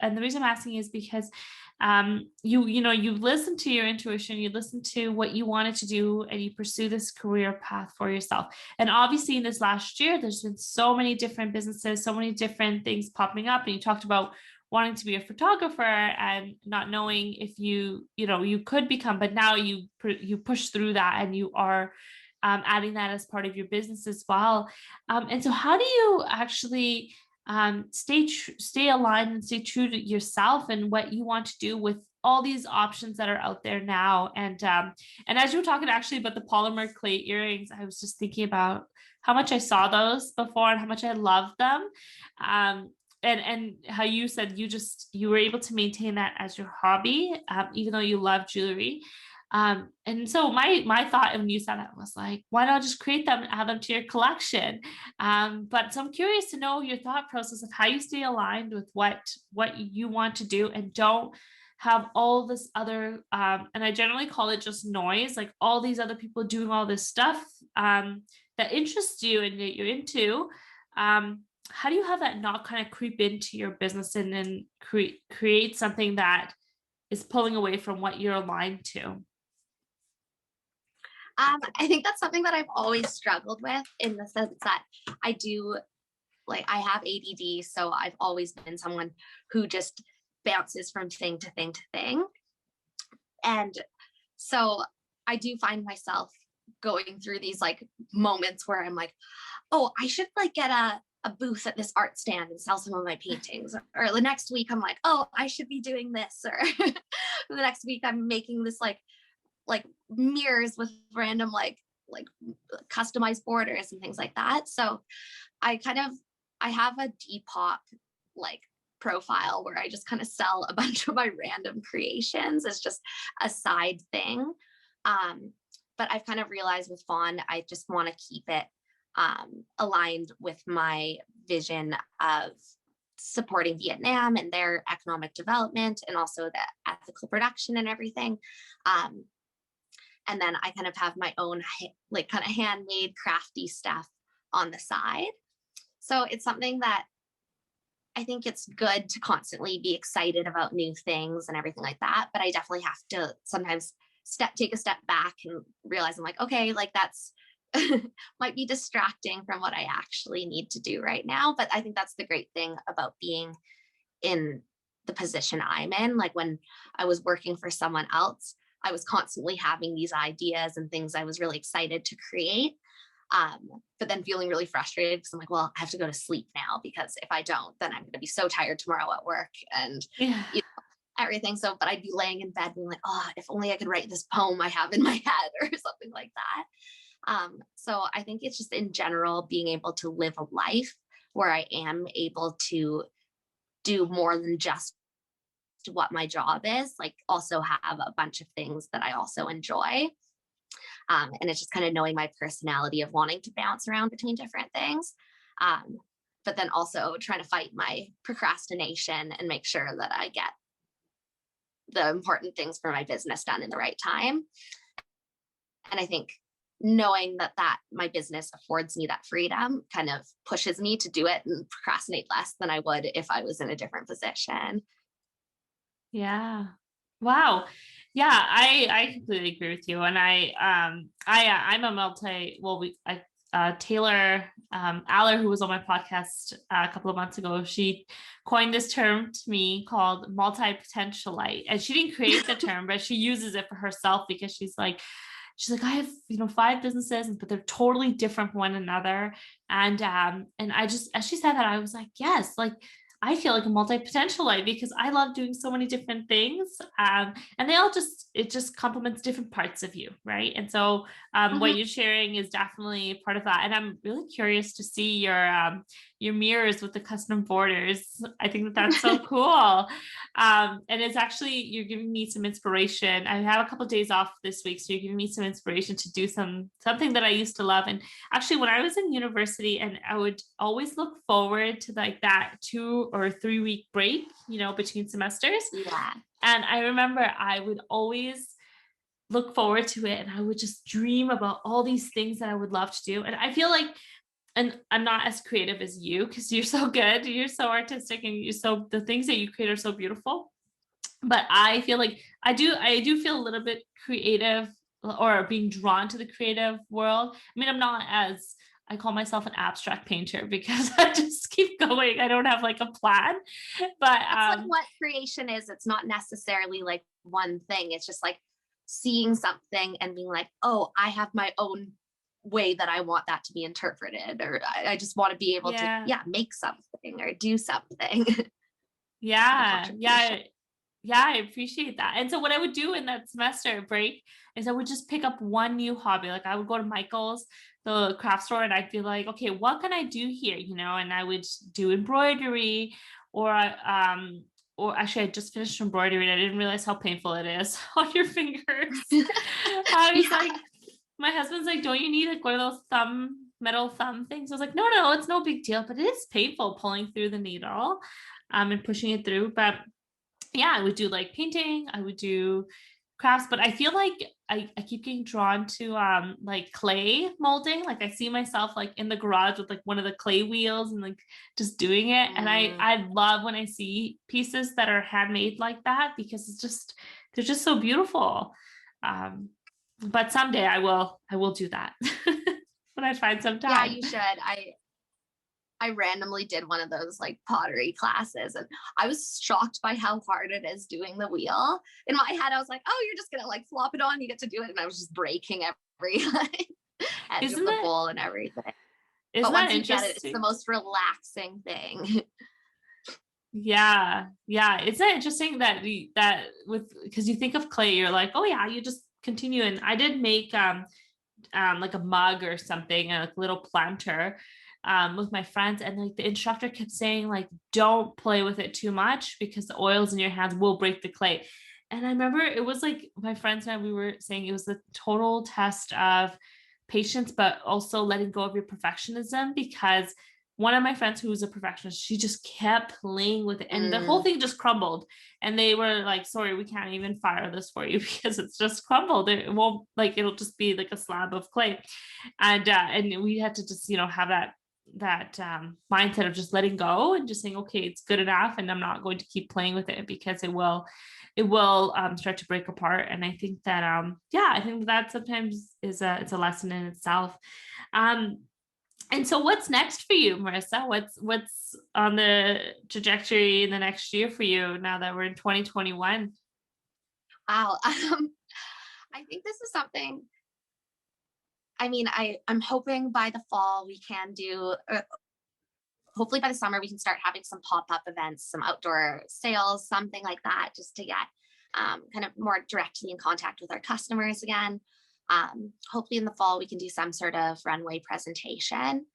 A: And the reason I'm asking is because you listen to your intuition, you listen to what you wanted to do, and you pursue this career path for yourself. And obviously in this last year, there's been so many different businesses, so many different things popping up. And you talked about wanting to be a photographer and not knowing if you could become, but now you push through that, and you are adding that as part of your business as well. And so how do you actually stay aligned and stay true to yourself and what you want to do with all these options that are out there now? And as you were talking actually about the polymer clay earrings, I was just thinking about how much I saw those before and how much I loved them. And how you said you were able to maintain that as your hobby, even though you love jewelry. And so my thought when you said that was like, why not just create them and add them to your collection? But so I'm curious to know your thought process of how you stay aligned with what you want to do, and don't have all this other, and I generally call it just noise, like all these other people doing all this stuff that interests you and that you're into. How do you have that not kind of creep into your business and then create something that is pulling away from what you're aligned to?
B: I think that's something that I've always struggled with, in the sense that I have ADD, so I've always been someone who just bounces from thing to thing to thing. And so I do find myself going through these like moments where I'm like, oh, I should like get a booth at this art stand and sell some of my paintings. Or the next week I'm like, oh, I should be doing this. Or the next week I'm making this like mirrors with random like customized borders and things like that. So I have a Depop like profile where I just kind of sell a bunch of my random creations as just a side thing. But I've kind of realized with FAUN, I just want to keep it aligned with my vision of supporting Vietnam and their economic development, and also the ethical production and everything. And then I kind of have my own like kind of handmade crafty stuff on the side. So it's something that I think it's good to constantly be excited about new things and everything like that. But I definitely have to sometimes take a step back and realize I'm like, okay, like that's might be distracting from what I actually need to do right now. But I think that's the great thing about being in the position I'm in. Like when I was working for someone else, I was constantly having these ideas and things I was really excited to create. But then feeling really frustrated because I'm like, well, I have to go to sleep now, because if I don't, then I'm going to be so tired tomorrow at work and everything. So, but I'd be laying in bed being like, oh, if only I could write this poem I have in my head or something like that. So I think it's just in general being able to live a life where I am able to do more than just what my job is, like also have a bunch of things that I also enjoy. And it's just kind of knowing my personality of wanting to bounce around between different things. But then also trying to fight my procrastination and make sure that I get the important things for my business done in the right time. And I think knowing that my business affords me that freedom kind of pushes me to do it and procrastinate less than I would if I was in a different position.
A: Yeah. Wow. Yeah, I completely agree with you. And I'm a Taylor Aller, who was on my podcast a couple of months ago, she coined this term to me called multi-potentialite. And she didn't create the term, but she uses it for herself because she's like, I have, 5 businesses, but they're totally different from one another. And I just, as she said that, I was like, yes, like I feel like a multi-potentialite because I love doing so many different things. And it just complements different parts of you. Right. And so what
B: Mhm.
A: you're sharing is definitely part of that. And I'm really curious to see your mirrors with the custom borders. I think that that's so cool. And it's actually, you're giving me some inspiration. I have a couple of days off this week, so you're giving me some inspiration to do something that I used to love. And actually, when I was in university, and I would always look forward to like that 2 or 3 week break, between semesters.
B: Yeah.
A: And I remember I would always look forward to it, and I would just dream about all these things that I would love to do. And I feel like, and I'm not as creative as you because you're so good, you're so artistic, and the things that you create are so beautiful. But I feel like I do feel a little bit creative, or being drawn to the creative world. I mean, I call myself an abstract painter because I just keep going. I don't have like a plan. But
B: That's like what creation is. It's not necessarily like one thing. It's just like seeing something and being like, oh, I have my own way that I want that to be interpreted, or I just want to be able to,
A: yeah,
B: yeah, make something or do something. Have a
A: yeah,
B: contribution.
A: yeah. Yeah, I appreciate that. And so what I would do in that semester break is I would just pick up one new hobby. Like I would go to Michael's, the craft store, and I'd be like, okay, what can I do here? And I would do embroidery, or actually I just finished embroidery and I didn't realize how painful it is on your fingers. I was
B: Yeah.
A: like, my husband's like, don't you need like one of those metal thumb things? I was like, no, it's no big deal, but it is painful pulling through the needle, and pushing it through. But yeah, I would do like painting, I would do crafts, but I feel like I keep getting drawn to like clay molding. Like I see myself like in the garage with like one of the clay wheels and like just doing it. And
B: Mm.
A: I love when I see pieces that are handmade like that because they're just so beautiful. Um, but someday I will do that when I find some
B: Yeah,
A: time.
B: you should. I randomly did one of those like pottery classes, and I was shocked by how hard it is doing the wheel. In my head, I was like, oh, you're just gonna like flop it on, you get to do it. And I was just breaking every like, edge of
A: Isn't
B: the
A: that
B: bowl and everything. But
A: isn't that
B: once you get it, it's the
A: interesting?
B: most relaxing thing.
A: Yeah, yeah. It's not interesting that with because you think of clay, you're like, oh yeah, you just continue. And I did make like a mug or something, a little planter, with my friends, and like the instructor kept saying like, don't play with it too much because the oils in your hands will break the clay. And I remember it was like my friends and I, we were saying it was a total test of patience, but also letting go of your perfectionism because one of my friends who was a perfectionist, she just kept playing with it and the whole
B: Mm.
A: thing just crumbled. And they were like, sorry, we can't even fire this for you because it's just crumbled. It won't, like, it'll just be like a slab of clay. And we had to just, have that mindset of just letting go and just saying, okay, it's good enough. And I'm not going to keep playing with it because it will start to break apart. And I think that, yeah, I think that sometimes it's a lesson in itself. Um, and so what's next for you, Marisa? What's on the trajectory in the next year for you now that we're in 2021?
B: Wow. I think this is something. I mean, I'm hoping by the fall we can do. Hopefully by the summer we can start having some pop-up events, some outdoor sales, something like that, just to get kind of more directly in contact with our customers again. Hopefully in the fall we can do some sort of runway presentation.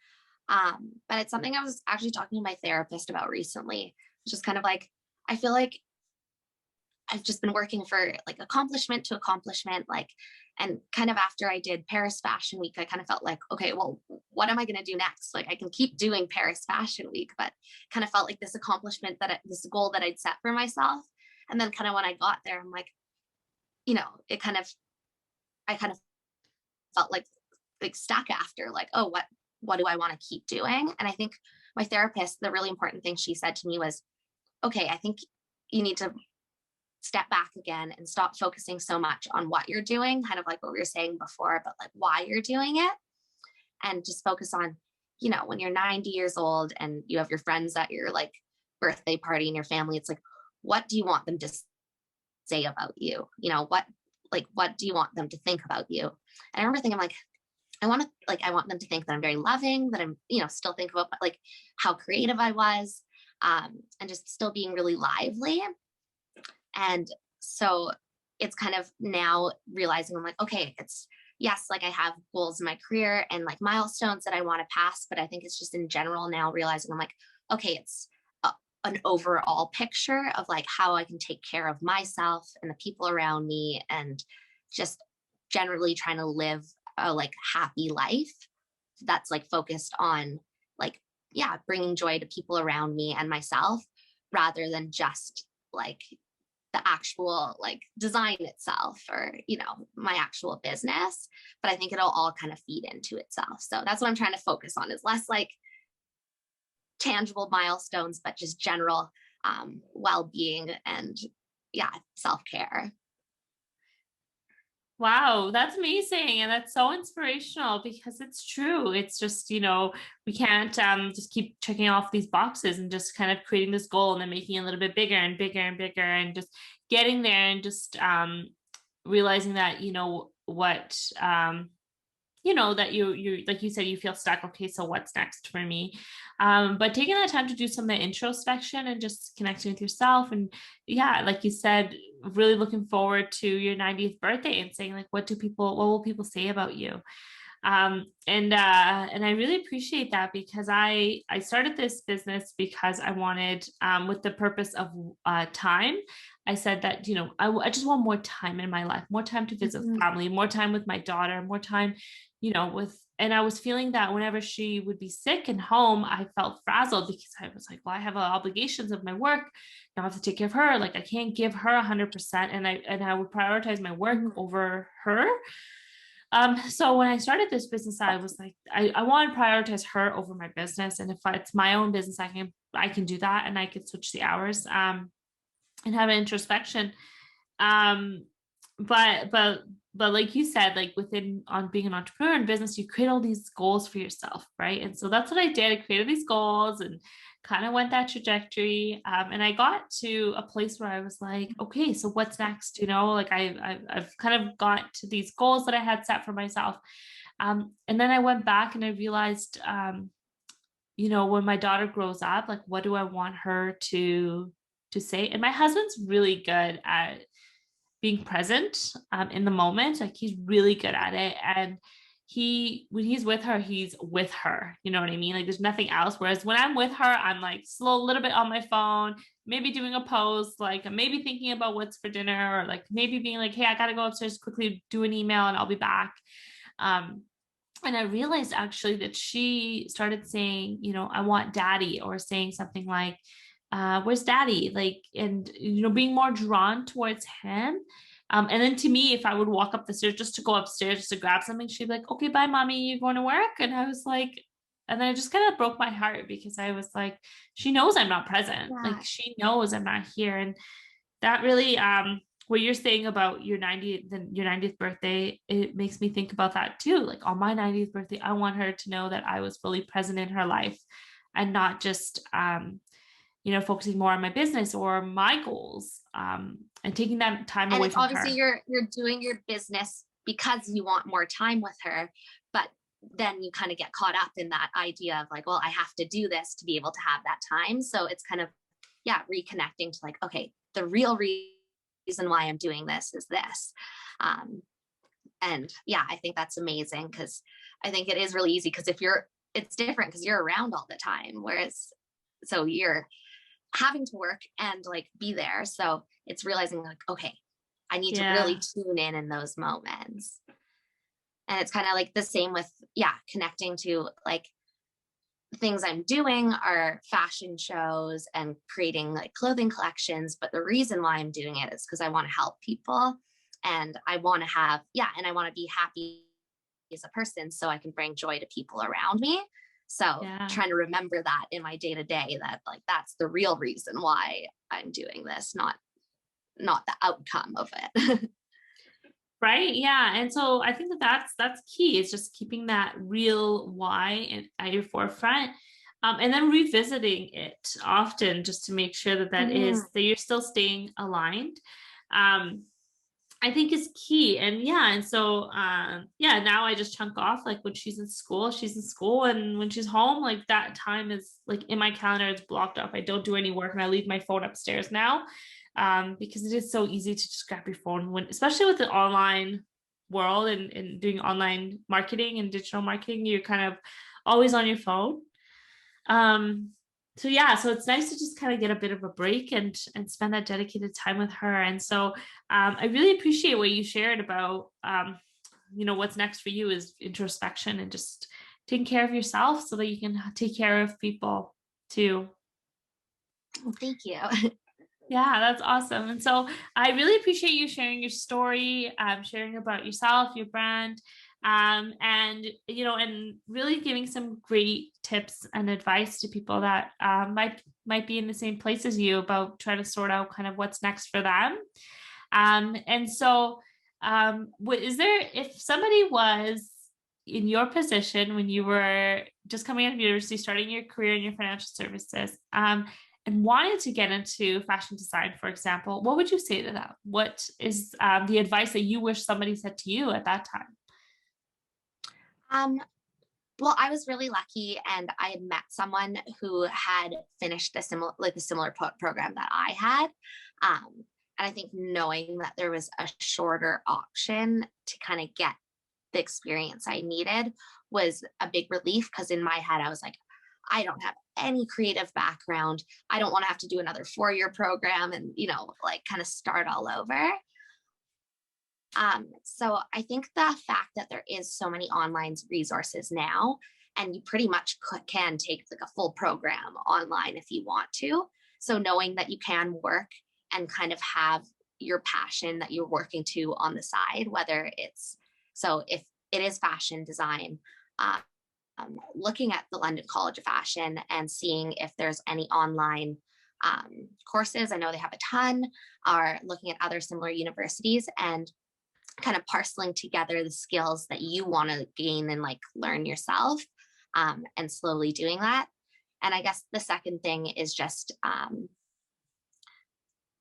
B: But it's something I was actually talking to my therapist about recently. It's just kind of like, I feel like I've just been working for like accomplishment to accomplishment, like, and kind of after I did Paris Fashion Week, I kind of felt like, okay, well, what am I going to do next? Like, I can keep doing Paris Fashion Week, but kind of felt like this accomplishment this goal that I'd set for myself. And then kind of when I got there, I'm like, I kind of felt like stuck after, like, oh, what do I want to keep doing? And I think my therapist, the really important thing she said to me was, okay, I think you need to step back again and stop focusing so much on what you're doing, kind of like what we were saying before, but like why you're doing it, and just focus on, you know, when you're 90 years old and you have your friends at your like birthday party and your family, it's like, what do you want them to say about you? You know, what do you want them to think about you? And I remember thinking like, I want them to think that I'm very loving, that I'm, you know, still think about like how creative I was, and just still being really lively. And so it's kind of now realizing I'm like, okay, it's, yes, like I have goals in my career and like milestones that I want to pass, but I think it's just in general now realizing I'm like, okay, it's an overall picture of like how I can take care of myself and the people around me, and just generally trying to live a like happy life that's like focused on like, yeah, bringing joy to people around me and myself, rather than just like the actual like design itself, or, you know, my actual business. But I think it'll all kind of feed into itself. So that's what I'm trying to focus on, is less like tangible milestones, but just general well-being and, yeah, self-care.
A: Wow, that's amazing. And that's so inspirational because it's true. It's just, you know, we can't just keep checking off these boxes and just kind of creating this goal and then making it a little bit bigger and bigger and bigger and just getting there and just realizing that, you know, what you know, that you like you said, you feel stuck. Okay, so what's next for me? But taking that time to do some of the introspection and just connecting with yourself, and yeah, like you said, really looking forward to your 90th birthday and saying like, what will people say about you? And I really appreciate that, because I started this business because I wanted, with the purpose of time. I said that, you know, I just want more time in my life, more time to visit
B: Mhm.
A: family, more time with my daughter, more time, you know, and I was feeling that whenever she would be sick and home, I felt frazzled because I was like, well, I have obligations of my work. Now I have to take care of her. Like I can't give her 100%. And I would prioritize my work
B: Mhm.
A: over her. So when I started this business, I was like, I want to prioritize her over my business. And if it's my own business, I can do that, and I could switch the hours, and have an introspection. Um, but like you said, like within on being an entrepreneur in business, you create all these goals for yourself, right? And so that's what I did. I created these goals and kind of went that trajectory. And I got to a place where I was like, okay, so what's next? You know, like I've kind of got to these goals that I had set for myself. And then I went back and I realized, you know, when my daughter grows up, like what do I want her to say? And my husband's really good at being present, in the moment. Like he's really good at it. And when he's with her, he's with her. You know what I mean? Like there's nothing else. Whereas when I'm with her, I'm like slow, a little bit on my phone, maybe doing a post, like maybe thinking about what's for dinner, or like maybe being like, hey, I got to go upstairs quickly, do an email and I'll be back. Um, and I realized actually that she started saying, you know, I want daddy, or saying something like, where's daddy? Like, and, you know, being more drawn towards him. And then to me, if I would walk up the stairs just to go upstairs, just to grab something, she'd be like, okay, bye, mommy, you're going to work. And I was like, and then it just kind of broke my heart, because I was like, she knows I'm not present.
B: Yeah.
A: Like she knows I'm not here. And that really, what you're saying about your 90th birthday, it makes me think about that too. Like on my 90th birthday, I want her to know that I was fully present in her life, and not just, you know, focusing more on my business or my goals, and taking that time
B: And
A: away
B: it's
A: from
B: obviously
A: her.
B: you're doing your business because you want more time with her, but then you kind of get caught up in that idea of like, well, I have to do this to be able to have that time. So it's kind of, yeah, reconnecting to like, okay, the real reason why I'm doing this is this. Um, and yeah, I think that's amazing, because I think it is really easy, because it's different because you're around all the time, whereas so you're having to work and like be there. So it's realizing like, okay, I need to really
A: Yeah.
B: tune in those moments. And it's kind of like the same with, yeah, connecting to like things I'm doing are fashion shows and creating like clothing collections. But the reason why I'm doing it is because I want to help people, and I want to have, yeah, and I want to be happy as a person so I can bring joy to people around me. So
A: Yeah.
B: trying to remember that in my day to day, that like that's the real reason why I'm doing this, not not the outcome of it.
A: Right. Yeah. And so I think that that's key. It's just keeping that real why at your forefront. And then revisiting it often just to make sure that
B: Mhm.
A: that you're still staying aligned. Um, I think is key. And yeah, and so yeah, now I just chunk off like when she's in school, and when she's home, like that time is like in my calendar, it's blocked off. I don't do any work and I leave my phone upstairs now. Because it is so easy to just grab your phone when, especially with the online world and doing online marketing and digital marketing, you're kind of always on your phone. Um, so yeah, so it's nice to just kind of get a bit of a break and spend that dedicated time with her. And so I really appreciate what you shared about what's next for you is introspection and just taking care of yourself so that you can take care of people too.
B: Thank you.
A: Yeah, that's awesome. And so I really appreciate you sharing your story, sharing about yourself, your brand, and really giving some great tips and advice to people that might be in the same place as you about trying to sort out kind of what's next for them. And so, is there, if somebody was in your position when you were just coming out of university, starting your career in your financial services, and wanted to get into fashion design, for example, what would you say to them? What is the advice that you wish somebody said to you at that time?
B: Um, well, I was really lucky, and I had met someone who had finished a similar program that I had. And I think knowing that there was a shorter option to kind of get the experience I needed was a big relief, because in my head I was like, I don't have any creative background. I don't want to have to do another 4-year program and, like kind of start all over. So I think the fact that there is so many online resources now, and you pretty much can take like a full program online if you want to. So knowing that you can work and kind of have your passion that you're working to on the side, whether it's, so if it is fashion design, um, looking at the London College of Fashion and seeing if there's any online courses. I know they have a ton, are looking at other similar universities and kind of parceling together the skills that you want to gain and like learn yourself, and slowly doing that. And I guess the second thing is just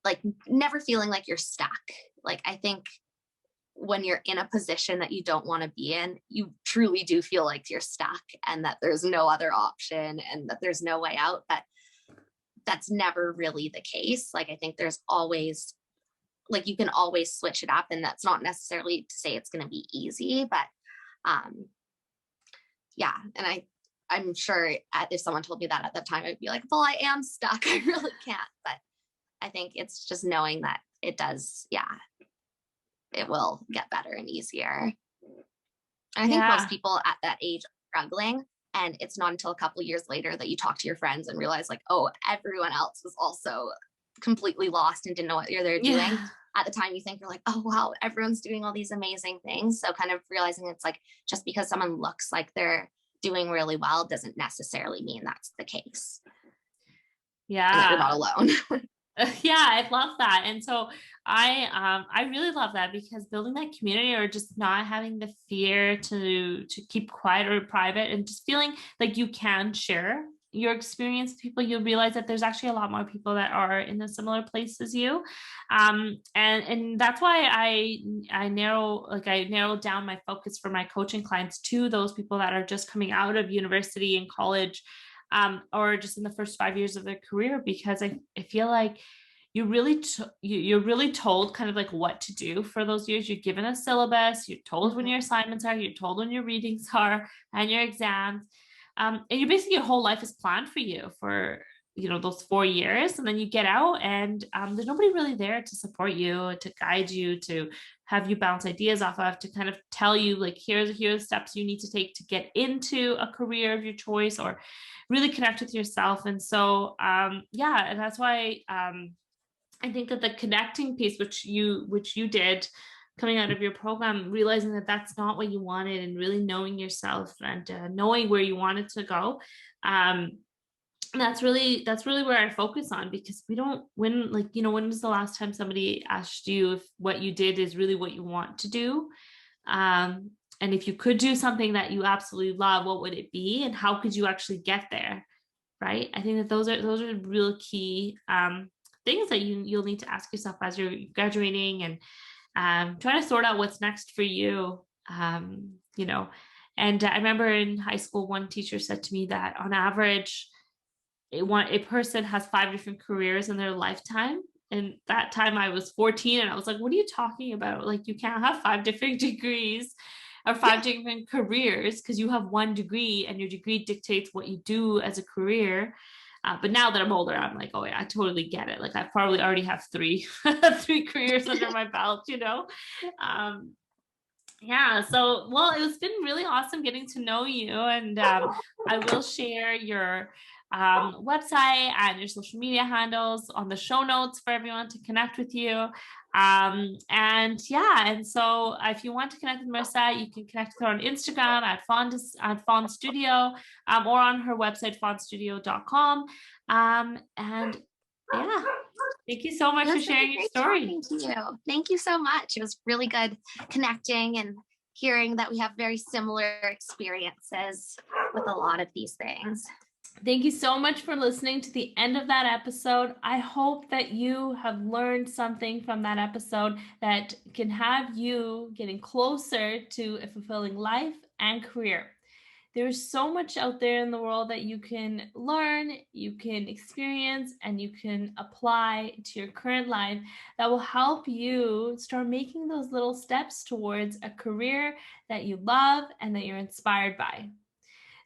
B: like never feeling like you're stuck. Like I think when you're in a position that you don't want to be in, you truly do feel like you're stuck and that there's no other option and that there's no way out. But that's never really the case. Like I think there's always, like you can always switch it up, and that's not necessarily to say it's going to be easy, but yeah. And I'm sure if someone told me that at that time, I'd be like, well, I am stuck. I really can't. But I think it's just knowing that it does, yeah, it will get better and easier. And I think most
A: Yeah.
B: people at that age are struggling. And it's not until a couple of years later that you talk to your friends and realize, like, oh, everyone else was also completely lost and didn't know what they're doing.
A: Yeah.
B: At the time, you think you're like, oh, wow, everyone's doing all these amazing things. So, kind of realizing it's like just because someone looks like they're doing really well doesn't necessarily mean that's the case and that you're not
A: Yeah.
B: alone.
A: Yeah, I love that. And so I really love that, because building that community or just not having the fear to keep quiet or private and just feeling like you can share your experience with people, you'll realize that there's actually a lot more people that are in a similar place as you. And that's why I narrow down my focus for my coaching clients to those people that are just coming out of university and college, or just in the first 5 years of their career, because I feel like you're really told kind of like what to do for those years. You're given a syllabus, you're told when
B: Mhm.
A: your assignments are, you're told when your readings are and your exams. And you basically, your whole life is planned for you for those 4 years, and then you get out and there's nobody really there to support you, to guide you, to have you bounce ideas off of, to kind of tell you like here's steps you need to take to get into a career of your choice or really connect with yourself. And so yeah, and that's why I think that the connecting piece, which you did coming out of your program, realizing that that's not what you wanted and really knowing yourself and knowing where you wanted to go, um, And that's really where I focus on, because we don't when like, when was the last time somebody asked you if what you did is really what you want to do? Um, and if you could do something that you absolutely love, what would it be? And how could you actually get there? Right? I think that those are real key things that you'll need to ask yourself as you're graduating, and trying to sort out what's next for you. You know, and I remember in high school, one teacher said to me that on average, a person has 5 different careers in their lifetime. And that time I was 14, and I was like, what are you talking about? Like, you can't have 5 different degrees or 5 different careers, because you have one degree and your degree dictates what you do as a career. But now that I'm older, I'm like, oh yeah, I totally get it. Like, I probably already have three three careers under my belt. Um, yeah, so well, it's been really awesome getting to know you, and I will share your website and your social media handles on the show notes for everyone to connect with you. And yeah, and so if you want to connect with Marisa, you can connect with her on Instagram at Fawn Studio, or on her website fawnstudio.com. And yeah, thank you so much
B: It
A: for
B: was really
A: sharing your
B: great
A: story.
B: talking to you. Thank you so much. It was really good connecting and hearing that we have very similar experiences with a lot of these things.
A: Thank you so much for listening to the end of that episode. I hope that you have learned something from that episode that can have you getting closer to a fulfilling life and career. There's so much out there in the world that you can learn, you can experience, and you can apply to your current life that will help you start making those little steps towards a career that you love and that you're inspired by.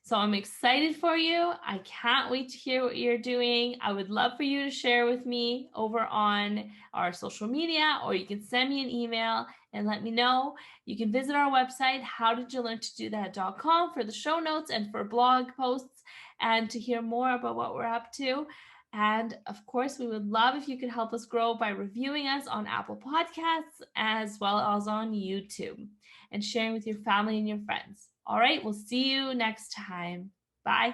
A: So I'm excited for you. I can't wait to hear what you're doing. I would love for you to share with me over on our social media, or you can send me an email and let me know. You can visit our website, howdidyoulearntodothat.com, for the show notes and for blog posts and to hear more about what we're up to. And of course, we would love if you could help us grow by reviewing us on Apple Podcasts as well as on YouTube, and sharing with your family and your friends. All right, we'll see you next time. Bye.